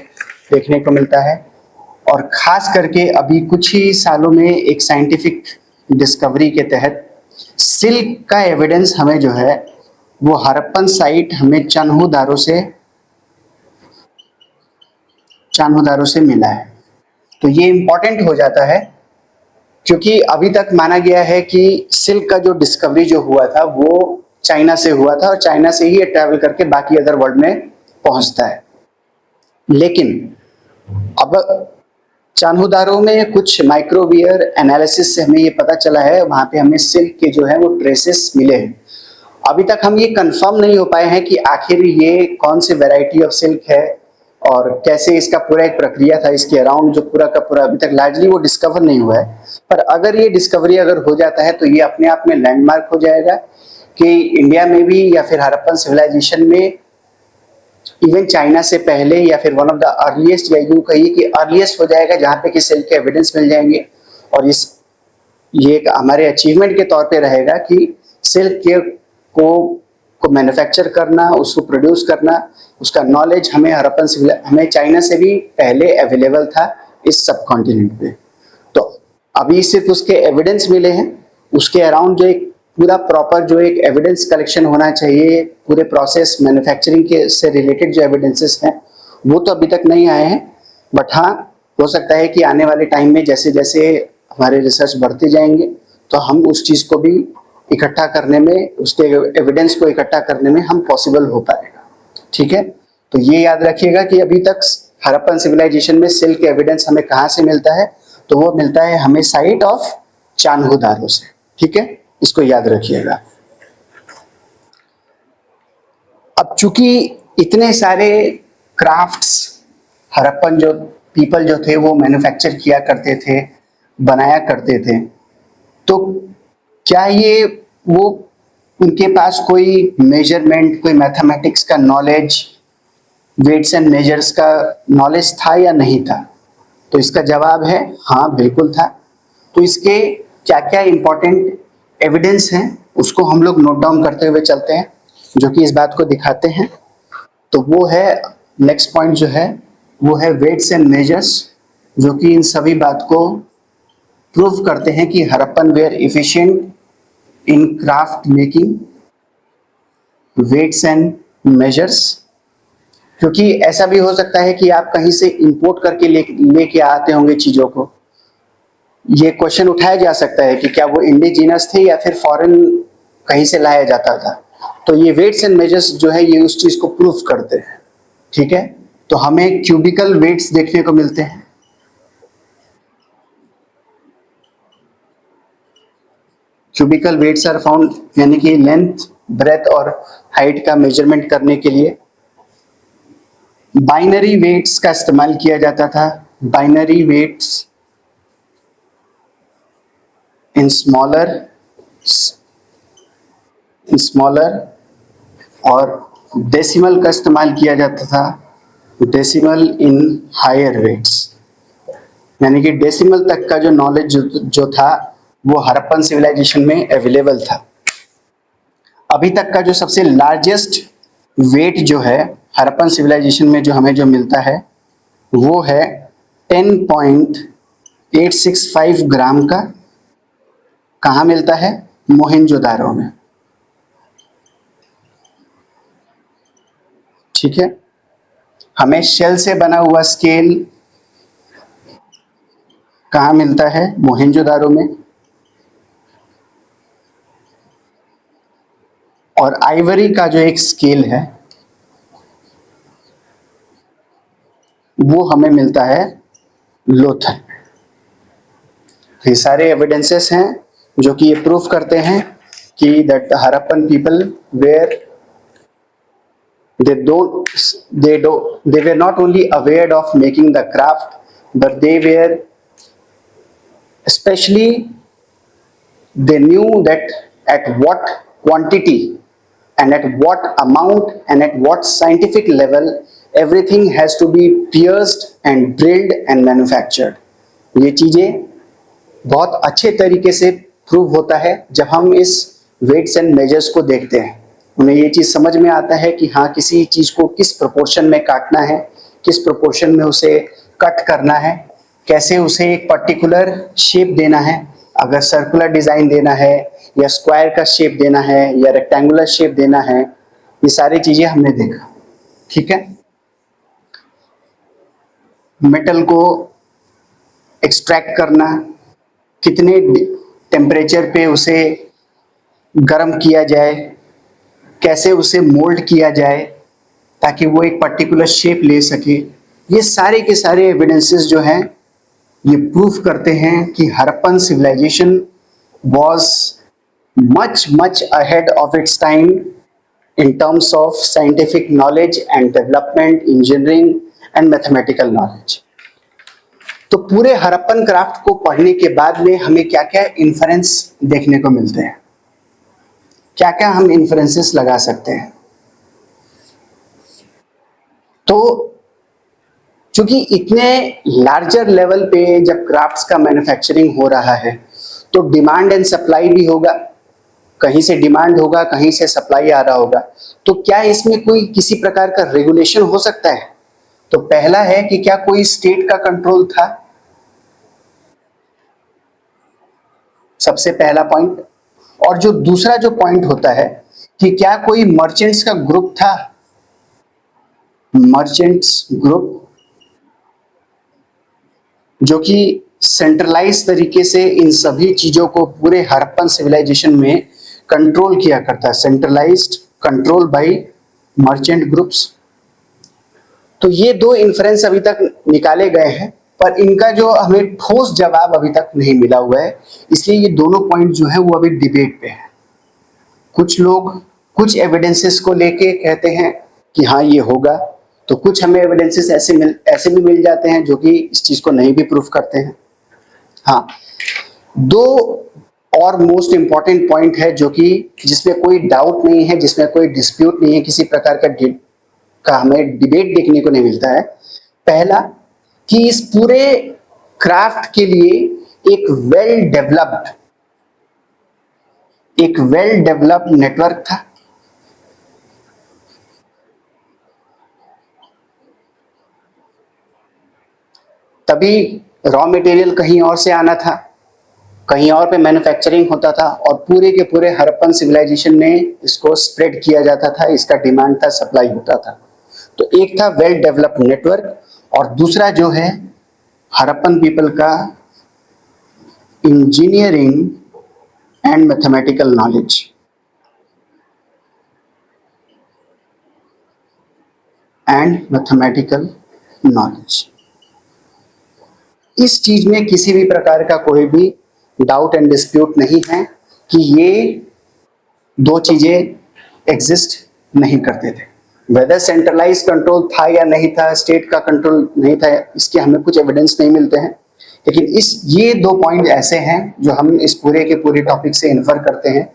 देखने को मिलता है। और खास करके अभी कुछ ही सालों में एक साइंटिफिक डिस्कवरी के तहत सिल्क का एविडेंस हमें जो है वो हड़प्पन साइट हमें चान्होदारो से मिला है। तो ये इम्पोर्टेंट हो जाता है क्योंकि अभी तक माना गया है कि सिल्क का जो डिस्कवरी जो हुआ था वो चाइना से हुआ था और चाइना से ही ये ट्रैवल करके बाकी अदर वर्ल्ड में पहुंचता है। लेकिन अब चान्होदारो में कुछ माइक्रोवियर एनालिसिस से हमें ये पता चला है, वहां पे हमें सिल्क के जो है वो ट्रेसेस मिले हैं। अभी तक हम ये कंफर्म नहीं हो पाए हैं कि आखिर ये कौन सी वैरायटी ऑफ सिल्क है और कैसे इसका पूरा एक प्रक्रिया था इसके अराउंड जो पूरा का पूरा अभी तक लार्जली वो डिस्कवर नहीं हुआ है। पर अगर ये डिस्कवरी अगर हो जाता है तो ये अपने आप में लैंडमार्क हो जाएगा कि इंडिया में भी या फिर हड़प्पन सिविलाइजेशन में इवन चाइना से पहले या फिर वन ऑफ द अर्लीस्ट या यूं कहिए कि अर्लीस्ट हो जाएगा जहां पे कि सिल्क के एविडेंस मिल जाएंगे। और ये एक हमारे अचीवमेंट के तौर पे रहेगा कि सिल्क के को मैन्युफैक्चर करना, उसको प्रोड्यूस करना, उसका नॉलेज हमें चाइना से भी पहले अवेलेबल था इस सब कॉन्टिनेंट पे। तो अभी सिर्फ उसके एविडेंस मिले हैं, उसके अराउंड जो एक पूरा प्रॉपर जो एक एविडेंस कलेक्शन होना चाहिए, पूरे प्रोसेस मैन्युफैक्चरिंग के से रिलेटेड जो एविडेंसेस हैं वो तो अभी तक नहीं आए हैं। बट हाँ, हो सकता है कि आने वाले टाइम में जैसे जैसे हमारे रिसर्च बढ़ते जाएंगे तो हम उस चीज को भी इकट्ठा करने में, उसके एविडेंस को इकट्ठा करने में हम पॉसिबल हो पाएगा। ठीक है, तो ये याद रखिएगा कि अभी तक हड़प्पन सिविलाइजेशन में सिल्क एविडेंस हमें कहाँ से मिलता है, तो वो मिलता है हमें साइट ऑफ चान्होदारो से। ठीक है, इसको याद रखिएगा। अब चूंकि इतने सारे क्राफ्ट्स हड़प्पन जो पीपल जो थे वो मैन्युफैक्चर किया करते थे, बनाया करते थे, तो क्या ये वो उनके पास कोई मेजरमेंट, कोई मैथमेटिक्स का नॉलेज, वेट्स एंड मेजर्स का नॉलेज था या नहीं था? तो इसका जवाब है हाँ, बिल्कुल था। तो इसके क्या क्या इंपॉर्टेंट एविडेंस हैं उसको हम लोग नोट डाउन करते हुए चलते हैं, जो कि इस बात को दिखाते हैं। तो वो है नेक्स्ट पॉइंट जो है वो है वेट्स एंड मेजर्स, जो कि इन सभी बात को प्रूव करते हैं कि Harappan were efficient in craft making. Weights and measures, क्योंकि ऐसा भी हो सकता है कि आप कहीं से इंपोर्ट करके लेके आते होंगे चीजों को। ये क्वेश्चन उठाया जा सकता है कि क्या वो इंडिजिनस थे या फिर फॉरेन कहीं से लाया जाता था। तो ये वेट्स एंड मेजर्स जो है ये उस चीज को प्रूफ करते हैं। ठीक है, तो हमें क्यूबिकल वेट्स देखने को मिलते हैं। क्यूबिकल वेट्स आर फाउंड, यानी कि लेंथ, ब्रेथ और हाइट का मेजरमेंट करने के लिए। बाइनरी वेट्स का इस्तेमाल किया जाता था। बाइनरी वेट्स इन स्मॉलर और डेसिमल का इस्तेमाल किया जाता था। डेसिमल इन हायर वेट्स, यानी कि डेसिमल तक का जो नॉलेज जो था वो हड़प्पन सिविलाइजेशन में अवेलेबल था। अभी तक का जो सबसे लार्जेस्ट वेट जो है हड़प्पन सिविलाइजेशन में जो हमें जो मिलता है वो है 10.865 ग्राम का। कहाँ मिलता है? मोहेंजोदारो में। ठीक है, हमें शेल से बना हुआ स्केल कहाँ मिलता है? मोहेंजोदारो में। और आइवरी का जो एक स्केल है वो हमें मिलता है लोथल। ये सारे एविडेंसेस हैं जो कि ये प्रूफ करते हैं कि that the Harappan people were they were not only aware of making the craft, but they were especially they knew that at what quantity and at what amount and at what scientific level everything has to be pierced and drilled and manufactured. ये चीजें बहुत अच्छे तरीके से prove होता है जब हम इस वेट्स एंड मेजर्स को देखते हैं। उन्हें ये चीज समझ में आता है कि हाँ, किसी चीज को किस प्रोपोर्शन में काटना है, किस प्रोपोर्शन में उसे कट करना है, कैसे उसे एक पर्टिकुलर शेप देना है, अगर सर्कुलर डिजाइन देना है या स्क्वायर का शेप देना है या रेक्टेंगुलर शेप देना है, ये सारी चीजें हमने देखा। ठीक है, मेटल को एक्सट्रैक्ट करना, कितने टेम्परेचर पे उसे गर्म किया जाए, कैसे उसे मोल्ड किया जाए ताकि वो एक पर्टिकुलर शेप ले सके, ये सारे के सारे एविडेंसेस जो हैं ये प्रूफ करते हैं कि Harappan civilisation was much ahead of its time in terms of scientific knowledge and development, engineering and mathematical knowledge. तो पूरे हड़प्पन क्राफ्ट को पढ़ने के बाद में हमें क्या क्या इन्फरेंस देखने को मिलते हैं, क्या क्या हम इन्फरेंसेस लगा सकते हैं। तो चूंकि इतने लार्जर लेवल पे जब क्राफ्ट्स का मैन्युफैक्चरिंग हो रहा है तो डिमांड एंड सप्लाई भी होगा, कहीं से डिमांड होगा, कहीं से सप्लाई आ रहा होगा। तो क्या इसमें कोई किसी प्रकार का रेगुलेशन हो सकता है? तो पहला है कि क्या कोई स्टेट का कंट्रोल था, सबसे पहला पॉइंट। और जो दूसरा जो पॉइंट होता है कि क्या कोई मर्चेंट्स का ग्रुप था, मर्चेंट्स ग्रुप जो कि सेंट्रलाइज तरीके से इन सभी चीजों को पूरे हड़प्पन सिविलाइजेशन में कंट्रोल किया करता है, centralised control by merchant groups. तो ये दो इन्फ्रेंस अभी तक निकाले गए हैं पर इनका जो हमें ठोस जवाब अभी तक नहीं मिला हुआ है, इसलिए ये दोनों पॉइंट जो है वो अभी डिबेट पे है। कुछ लोग कुछ एविडेंसेस को लेके कहते हैं कि हाँ ये होगा, तो कुछ हमें एविडेंसेस ऐसे भी मिल जाते हैं जो कि इस चीज को नहीं भी प्रूफ करते हैं। हाँ, दो और मोस्ट इंपॉर्टेंट पॉइंट है जो कि जिसमें कोई डाउट नहीं है, जिसमें कोई डिस्प्यूट नहीं है, किसी प्रकार का हमें डिबेट देखने को नहीं मिलता है। पहला कि इस पूरे क्राफ्ट के लिए एक वेल डेवलप्ड नेटवर्क था। तभी रॉ मटेरियल कहीं और से आना था, कहीं और पे मैन्युफैक्चरिंग होता था और पूरे के पूरे हड़प्पन सिविलाइजेशन में इसको स्प्रेड किया जाता था, इसका डिमांड था, सप्लाई होता था। तो एक था वेल डेवलप्ड नेटवर्क और दूसरा जो है हड़प्पन पीपल का इंजीनियरिंग एंड मैथमेटिकल नॉलेज। इस चीज में किसी भी प्रकार का कोई भी डाउट एंड डिस्प्यूट नहीं है कि ये दो चीजें एग्जिस्ट नहीं करते थे। वेदर सेंट्रलाइज कंट्रोल था या नहीं था, स्टेट का कंट्रोल नहीं था, इसके हमें कुछ एविडेंस नहीं मिलते हैं, लेकिन ये दो पॉइंट ऐसे हैं जो हम इस पूरे के पूरे टॉपिक से इन्फर करते हैं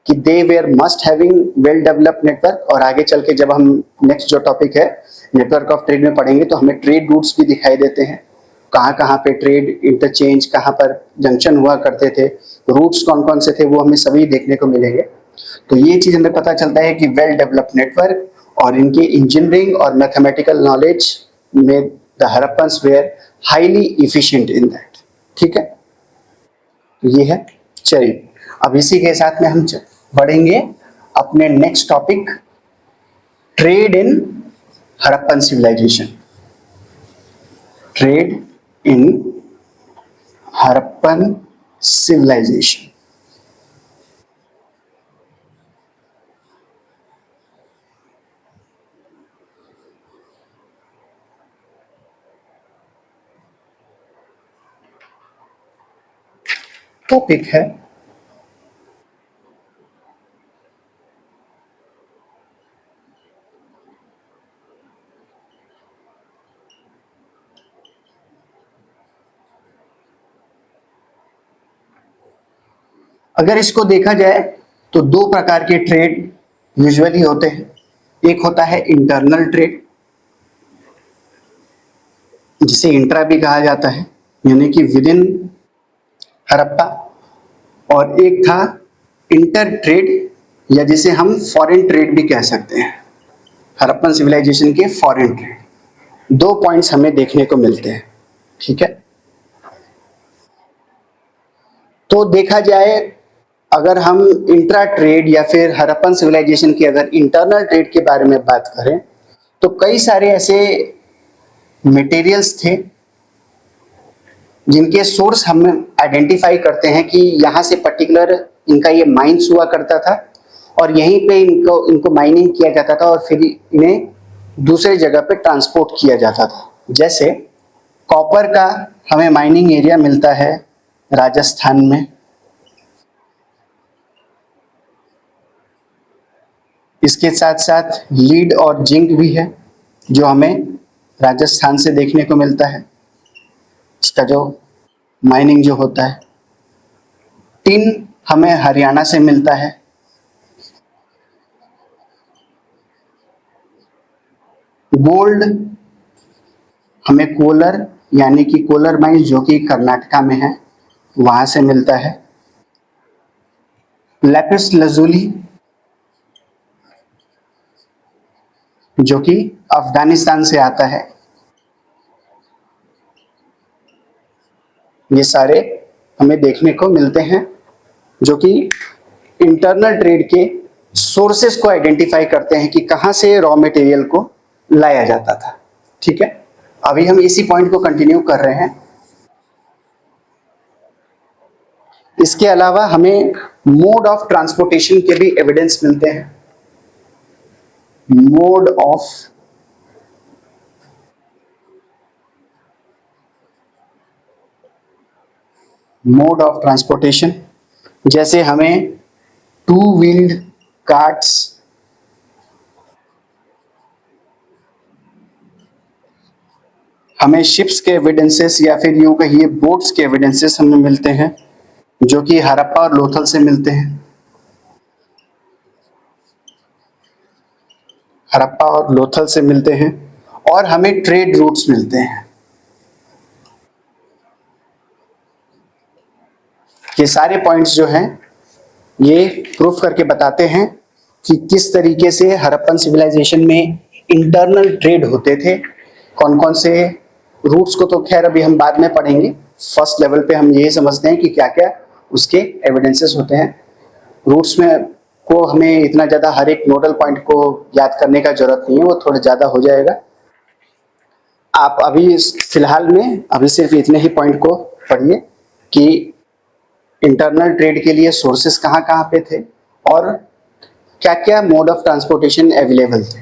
कि they were must having well developed network. और आगे चल के जब हम नेक्स्ट जो टॉपिक है नेटवर्क ऑफ ट्रेड में पढ़ेंगे तो हमें ट्रेड रूट्स भी दिखाई देते हैं, कहाँ कहाँ पे ट्रेड इंटरचेंज, कहाँ पर जंक्शन हुआ करते थे, रूट्स कौन कौन से थे, वो हमें सभी देखने को मिलेंगे। तो ये चीज हमें पता चलता है कि वेल डेवलप्ड नेटवर्क और इनके इंजीनियरिंग और मैथमेटिकल नॉलेज में the Harappans were highly efficient in that. ठीक है, तो ये है। चलिए अब इसी के साथ में हम बढ़ेंगे अपने next topic, trade in Harappan civilisation. Trade in Harappan civilisation. Topic है अगर इसको देखा जाए तो दो प्रकार के ट्रेड यूजुअली होते हैं। एक होता है इंटरनल ट्रेड, जिसे इंट्रा भी कहा जाता है, यानी कि विद इन हड़प्पा। और एक था इंटर ट्रेड, या जिसे हम फॉरेन ट्रेड भी कह सकते हैं, हड़प्पन सिविलाइजेशन के फॉरेन ट्रेड। दो पॉइंट्स हमें देखने को मिलते हैं, ठीक है। तो देखा जाए, अगर हम इंट्रा ट्रेड या फिर हड़प्पन सिविलाइजेशन की अगर इंटरनल ट्रेड के बारे में बात करें, तो कई सारे ऐसे मटेरियल्स थे जिनके सोर्स हम आइडेंटिफाई करते हैं कि यहाँ से पर्टिकुलर इनका ये माइंस हुआ करता था और यहीं पे इनको माइनिंग किया जाता था और फिर इन्हें दूसरे जगह पे ट्रांसपोर्ट किया जाता था। जैसे कॉपर का हमें माइनिंग एरिया मिलता है राजस्थान में, इसके साथ साथ लीड और जिंक भी है जो हमें राजस्थान से देखने को मिलता है, इसका जो माइनिंग जो होता है। टिन हमें हरियाणा से मिलता है। गोल्ड हमें कोलर यानी कि कोलर माइंस जो कि कर्नाटका में है, वहां से मिलता है। लैपिस लजुली जो कि अफगानिस्तान से आता है। ये सारे हमें देखने को मिलते हैं जो कि इंटरनल ट्रेड के सोर्सेस को आइडेंटिफाई करते हैं कि कहां से रॉ मटेरियल को लाया जाता था, ठीक है। अभी हम इसी पॉइंट को कंटिन्यू कर रहे हैं। इसके अलावा हमें मोड ऑफ ट्रांसपोर्टेशन के भी एविडेंस मिलते हैं। मोड ऑफ ट्रांसपोर्टेशन, जैसे हमें टू व्हील्ड कार्ट्स, हमें शिप्स के एविडेंसेस या फिर यूं कहिए बोट्स के एविडेंसेस हमें मिलते हैं जो कि हड़प्पा और लोथल से मिलते हैं। हड़प्पा और लोथल से मिलते हैं और हमें ट्रेड रूट्स मिलते हैं। ये सारे पॉइंट्स जो हैं ये प्रूफ करके बताते हैं कि किस तरीके से हड़प्पन सिविलाइजेशन में इंटरनल ट्रेड होते थे। कौन कौन से रूट्स को तो खैर अभी हम बाद में पढ़ेंगे, फर्स्ट लेवल पे हम यही समझते हैं कि क्या क्या उसके एविडेंसेस होते हैं। रूट्स में को हमें इतना ज़्यादा हर एक नोडल पॉइंट को याद करने का जरूरत नहीं है, वो थोड़ा ज़्यादा हो जाएगा। आप अभी फिलहाल में अभी सिर्फ इतने ही पॉइंट को पढ़िए कि इंटरनल ट्रेड के लिए सोर्सेस कहाँ कहाँ पे थे और क्या क्या मोड ऑफ ट्रांसपोर्टेशन अवेलेबल थे।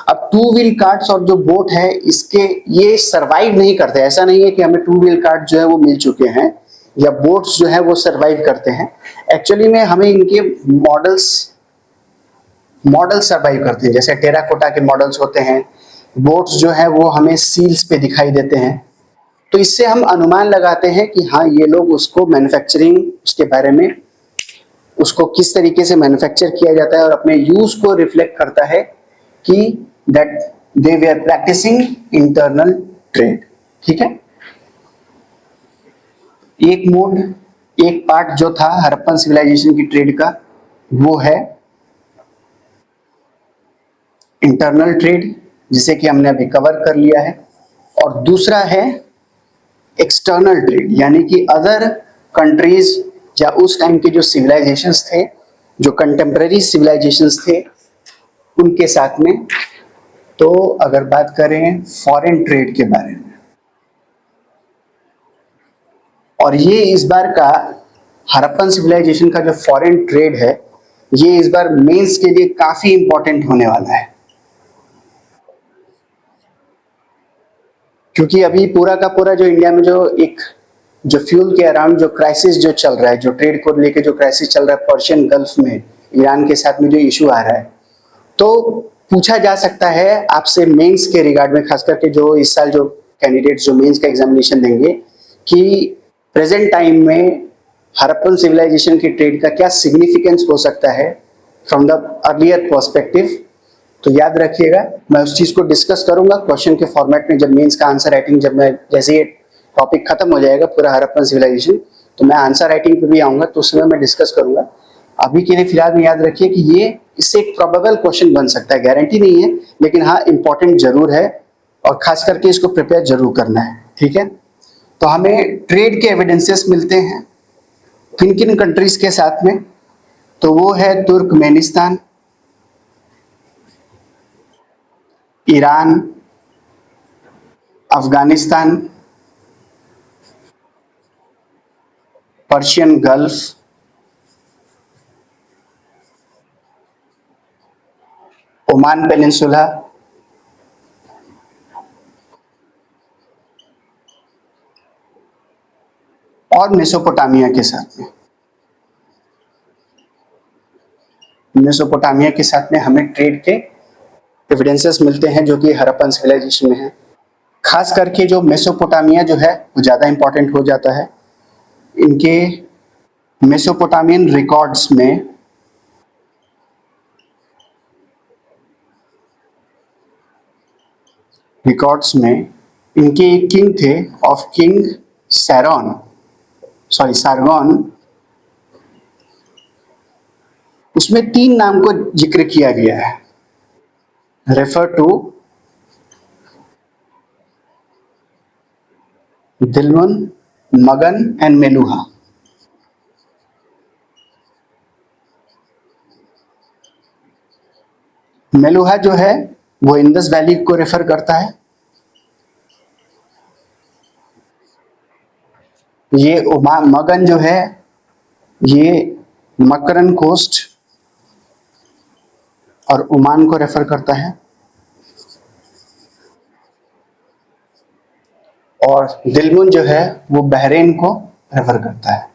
अब टू व्हील कार्ट्स और जो बोट है इसके ये सरवाइव नहीं करते। ऐसा नहीं है कि हमें टू व्हील कार्ट जो है वो मिल चुके हैं या बोट्स जो है वो सरवाइव करते हैं। एक्चुअली में हमें इनके मॉडल सरवाइव करते हैं, जैसे टेराकोटा के मॉडल्स होते हैं। बोट्स जो है वो हमें सील्स पे दिखाई देते हैं, तो इससे हम अनुमान लगाते हैं कि हाँ ये लोग उसको मैन्युफैक्चरिंग उसके बारे में उसको किस तरीके से मैन्युफैक्चर किया जाता है और अपने यूज को रिफ्लेक्ट करता है कि that they were practising internal trade, ठीक है। एक पार्ट जो था हड़प्पन सिविलाइजेशन की ट्रेड का वो है इंटरनल ट्रेड, जिसे कि हमने अभी कवर कर लिया है। और दूसरा है एक्सटर्नल ट्रेड, यानी कि अदर कंट्रीज या उस टाइम के जो सिविलाइजेशंस थे, जो कंटेम्पररी सिविलाइजेशंस थे उनके साथ में। तो अगर बात करें फॉरेन ट्रेड के बारे में, और ये इस बार का हड़प्पन सिविलाइजेशन का जो फॉरेन ट्रेड है ये इस बार मेंस के लिए काफी इंपॉर्टेंट होने वाला है, क्योंकि अभी पूरा का पूरा जो इंडिया में जो फ्यूल के अराउंड जो क्राइसिस जो चल रहा है, जो ट्रेड को लेके जो क्राइसिस चल रहा है पर्शियन गल्फ में, ईरान के साथ में जो इशू आ रहा है, तो पूछा जा सकता है आपसे मेंस के रिगार्ड में, खास करके जो इस साल जो कैंडिडेट्स जो मेंस का एग्जामिनेशन देंगे, कि प्रेजेंट टाइम में हड़प्पन सिविलाइजेशन की ट्रेड का क्या सिग्निफिकेंस हो सकता है फ्रॉम द अर्लियर पर्सपेक्टिव। तो याद रखिएगा, मैं उस चीज को डिस्कस करूंगा क्वेश्चन के फॉर्मेट में, जब मेंस का आंसर राइटिंग, जब मैं जैसे ये टॉपिक खत्म हो जाएगा पूरा हड़प्पन सिविलाइजेशन, तो मैं आंसर राइटिंग पे भी आऊंगा, तो उस समय मैं डिस्कस करूंगा। अभी के लिए फिलहाल में याद रखिए कि ये इससे एक प्रोबेबल क्वेश्चन बन सकता है, गारंटी नहीं है, लेकिन हाँ इंपॉर्टेंट जरूर है, और खास करके इसको प्रिपेयर जरूर करना है। ठीक है, तो हमें ट्रेड के एविडेंसेस मिलते हैं किन किन कंट्रीज के साथ में, तो वो है Turkmenistan, Iran, Afghanistan, Persian gulf, Oman peninsula, और मेसोपोटामिया के साथ में। मेसोपोटामिया के साथ में हमें ट्रेड के एविडेंसेस मिलते हैं जो कि हड़प्पन सिविलाइजेशन में है। खास करके जो मेसोपोटामिया जो है वो ज्यादा इंपॉर्टेंट हो जाता है। इनके मेसोपोटामियन रिकॉर्ड्स में इनके एक किंग थे ऑफ किंग सारगोन, उसमें 3 नाम को जिक्र किया गया है, रेफर टू दिलवन, मगन एंड मेलुहा। मेलुहा जो है वो इंडस वैली को रेफर करता है। ये मगन जो है ये मकरन कोस्ट और ओमान को रेफर करता है, और दिलमुन जो है वो बहरेन को रेफर करता है।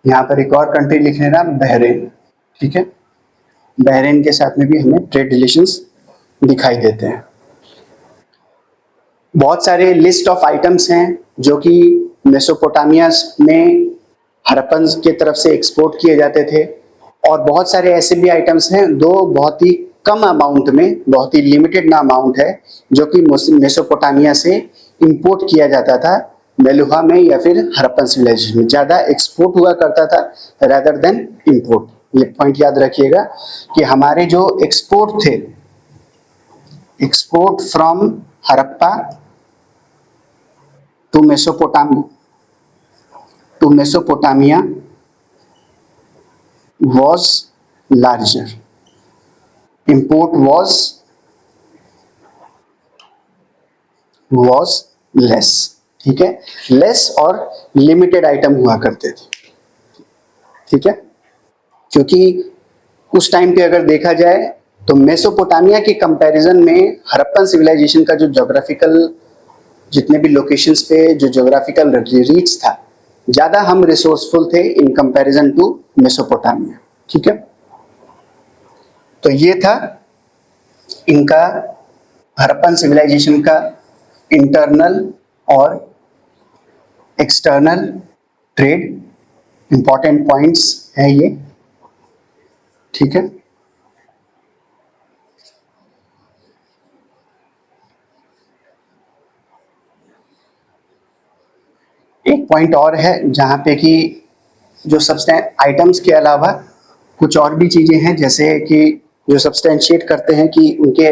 यहां पर एक और कंट्री लिख लेना, बहरेन। ठीक है, बहरेन के साथ में भी हमें ट्रेड रिलेशंस दिखाई देते हैं। बहुत सारे लिस्ट ऑफ आइटम्स हैं जो कि मेसोपोटामिया में हड़प्पन के तरफ से एक्सपोर्ट किए जाते थे, और बहुत सारे ऐसे भी आइटम्स हैं दो बहुत ही कम अमाउंट में, बहुत ही लिमिटेड ना अमाउंट है, जो कि मेसोपोटामिया से इंपोर्ट किया जाता था मेलुहा में या फिर हड़प्पन सिविलाइजेशन में। ज्यादा एक्सपोर्ट हुआ करता था रादर देन इंपोर्ट। ये पॉइंट याद रखिएगा कि हमारे जो एक्सपोर्ट थे, export from Harappa to Mesopotamia was larger, import was less। ठीक है, लेस और लिमिटेड आइटम हुआ करते थे। ठीक है, क्योंकि उस टाइम पे अगर देखा जाए तो मेसोपोटामिया के कंपैरिजन में हड़प्पन सिविलाइजेशन का जो ज्योग्राफिकल, जितने भी लोकेशंस पे जो ज्योग्राफिकल रीच था, ज्यादा हम रिसोर्सफुल थे इन कंपैरिजन टू मेसोपोटामिया। ठीक है, तो ये था इनका हड़प्पन सिविलाइजेशन का इंटरनल और एक्सटर्नल ट्रेड, इंपॉर्टेंट पॉइंट्स है ये। ठीक है, एक पॉइंट और है जहां पे कि जो आइटम्स के अलावा कुछ और भी चीजें हैं, जैसे कि जो सब्सटेंशिएट करते हैं कि उनके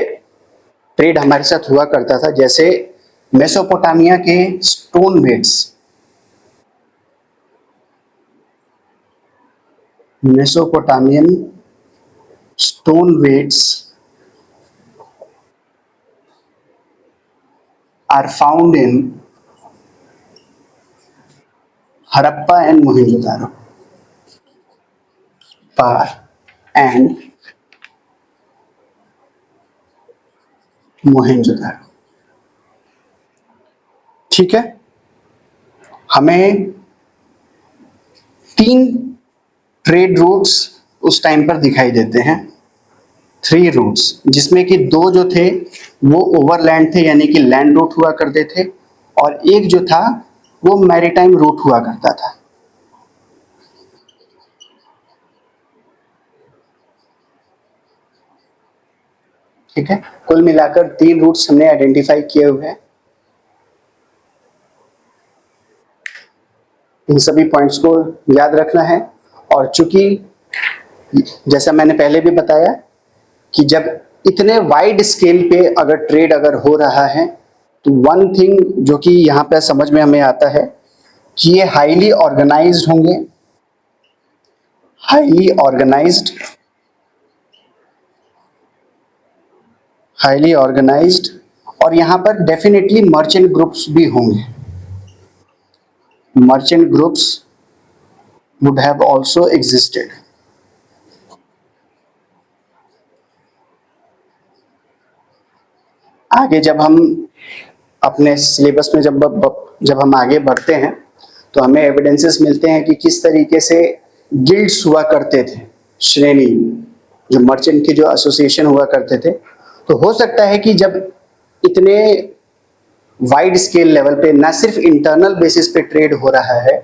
ट्रेड हमारे साथ हुआ करता था, जैसे मेसोपोटामिया के stone weights. Mesopotamian stone weights are found in Harappa and Mohenjodaro and Mohenjodaro. ठीक है, हमें 3 ट्रेड रूट्स उस टाइम पर दिखाई देते हैं, 3 रूट्स, जिसमें कि 2 जो थे वो ओवरलैंड थे, यानी कि लैंड रूट हुआ करते थे, और एक जो था वो मैरीटाइम रूट हुआ करता था। ठीक है, कुल मिलाकर 3 रूट्स हमने आइडेंटिफाई किए हुए हैं। इन सभी पॉइंट्स को याद रखना है। और चूंकि जैसा मैंने पहले भी बताया कि जब इतने वाइड स्केल पे अगर ट्रेड अगर हो रहा है तो वन थिंग जो कि यहाँ पे समझ में हमें आता है कि ये हाईली ऑर्गेनाइज्ड होंगे, हाईली ऑर्गेनाइज्ड, हाईली ऑर्गेनाइज्ड, और यहाँ पर डेफिनेटली मर्चेंट ग्रुप्स भी होंगे। Merchant groups would have also existed. आगे जब हम अपने सिलेबस में जब हम आगे बढ़ते हैं तो हमें एविडेंसेस मिलते हैं कि किस तरीके से गिल्ड्स हुआ करते थे, श्रेणी, जो मर्चेंट के जो एसोसिएशन हुआ करते थे। तो हो सकता है कि जब इतने वाइड स्केल लेवल पे ना सिर्फ इंटरनल बेसिस पे ट्रेड हो रहा है,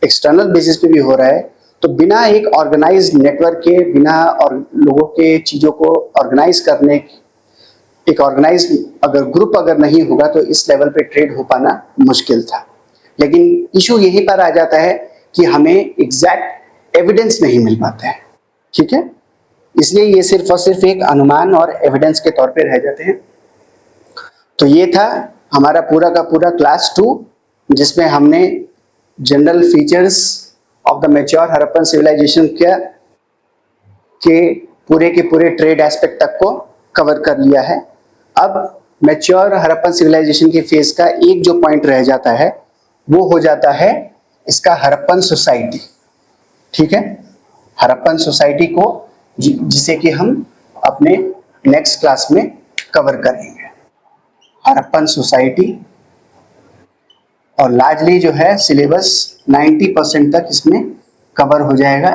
एक्सटर्नल बेसिस पे भी हो रहा है, तो बिना एक ऑर्गेनाइज्ड नेटवर्क के, बिना और लोगों के चीजों को ऑर्गेनाइज करने, एक ऑर्गेनाइज्ड अगर ग्रुप अगर नहीं होगा तो इस लेवल पे ट्रेड हो पाना मुश्किल था। लेकिन इशू यहीं पर आ जाता है कि हमें एग्जैक्ट एविडेंस नहीं मिल पाता है। ठीक है, इसलिए ये सिर्फ और सिर्फ एक अनुमान और एविडेंस के तौर पे रह जाते हैं। तो ये था हमारा पूरा का पूरा क्लास 2, जिसमें हमने general features of the mature Harappan civilisation के पूरे ट्रेड एस्पेक्ट तक को कवर कर लिया है। अब मैच्योर हड़प्पन सिविलाइजेशन के फेज का एक जो पॉइंट रह जाता है वो हो जाता है इसका हड़प्पन सोसाइटी। ठीक है, हड़प्पन सोसाइटी को जिसे कि हम अपने नेक्स्ट क्लास में कवर करेंगे। हड़प्पन सोसाइटी, और लार्जली जो है सिलेबस 90% तक इसमें कवर हो जाएगा।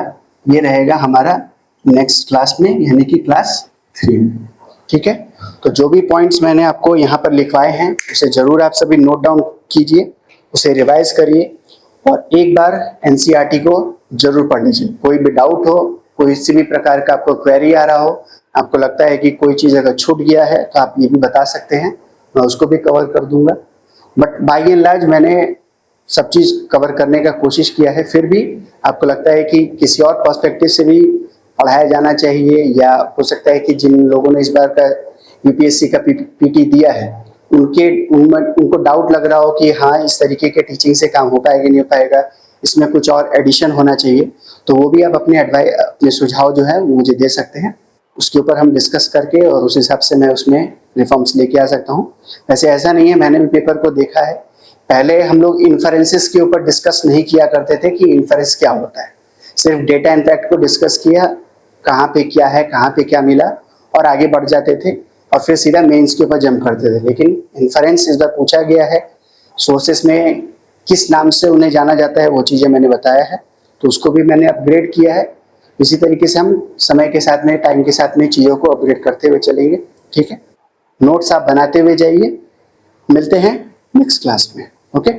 ये रहेगा हमारा नेक्स्ट क्लास में, यानी कि क्लास 3 में। ठीक है, तो जो भी पॉइंट्स मैंने आपको यहाँ पर लिखवाए हैं उसे जरूर आप सभी नोट डाउन कीजिए, उसे रिवाइज करिए और एक बार एनसीईआरटी को जरूर पढ़ लीजिए। कोई भी डाउट हो, कोई किसी भी प्रकार का आपको क्वेरी आ रहा हो, आपको लगता है कि कोई चीज़ अगर छूट गया है तो आप ये भी बता सकते हैं, मैं उसको भी कवर कर दूंगा। बट बाय एंड लार्ज मैंने सब चीज़ कवर करने का कोशिश किया है। फिर भी आपको लगता है कि किसी और पर्सपेक्टिव से भी पढ़ाया जाना चाहिए, या हो सकता है कि जिन लोगों ने इस बार का यूपीएससी का पीटी दिया है उनको डाउट लग रहा हो कि हाँ इस तरीके के टीचिंग से काम हो पाएगा नहीं हो पाएगा, इसमें कुछ और एडिशन होना चाहिए, तो वो भी आप अपने सुझाव जो है वो मुझे दे सकते हैं। उसके ऊपर हम डिस्कस करके और उस हिसाब से मैं उसमें रिफॉर्म्स लेके आ सकता हूँ। वैसे ऐसा नहीं है, मैंने भी पेपर को देखा है, पहले हम लोग इन्फरेंसेस के ऊपर डिस्कस नहीं किया करते थे कि इन्फरेंस क्या होता है, सिर्फ डेटा इम्पैक्ट को डिस्कस किया, कहाँ पे क्या है, कहाँ पे क्या मिला, और आगे बढ़ जाते थे और फिर सीधा मेंस के ऊपर जंप करते थे। लेकिन इन्फरेंस इस बार पूछा गया है, सोर्सेस में किस नाम से उन्हें जाना जाता है वो चीज़ें मैंने बताया है, तो उसको भी मैंने अपग्रेड किया है। इसी तरीके से हम समय के साथ में, टाइम के साथ में चीज़ों को अपग्रेड करते हुए चलेंगे। ठीक है, नोट्स आप बनाते हुए जाइए, मिलते हैं नेक्स्ट क्लास में। ओके।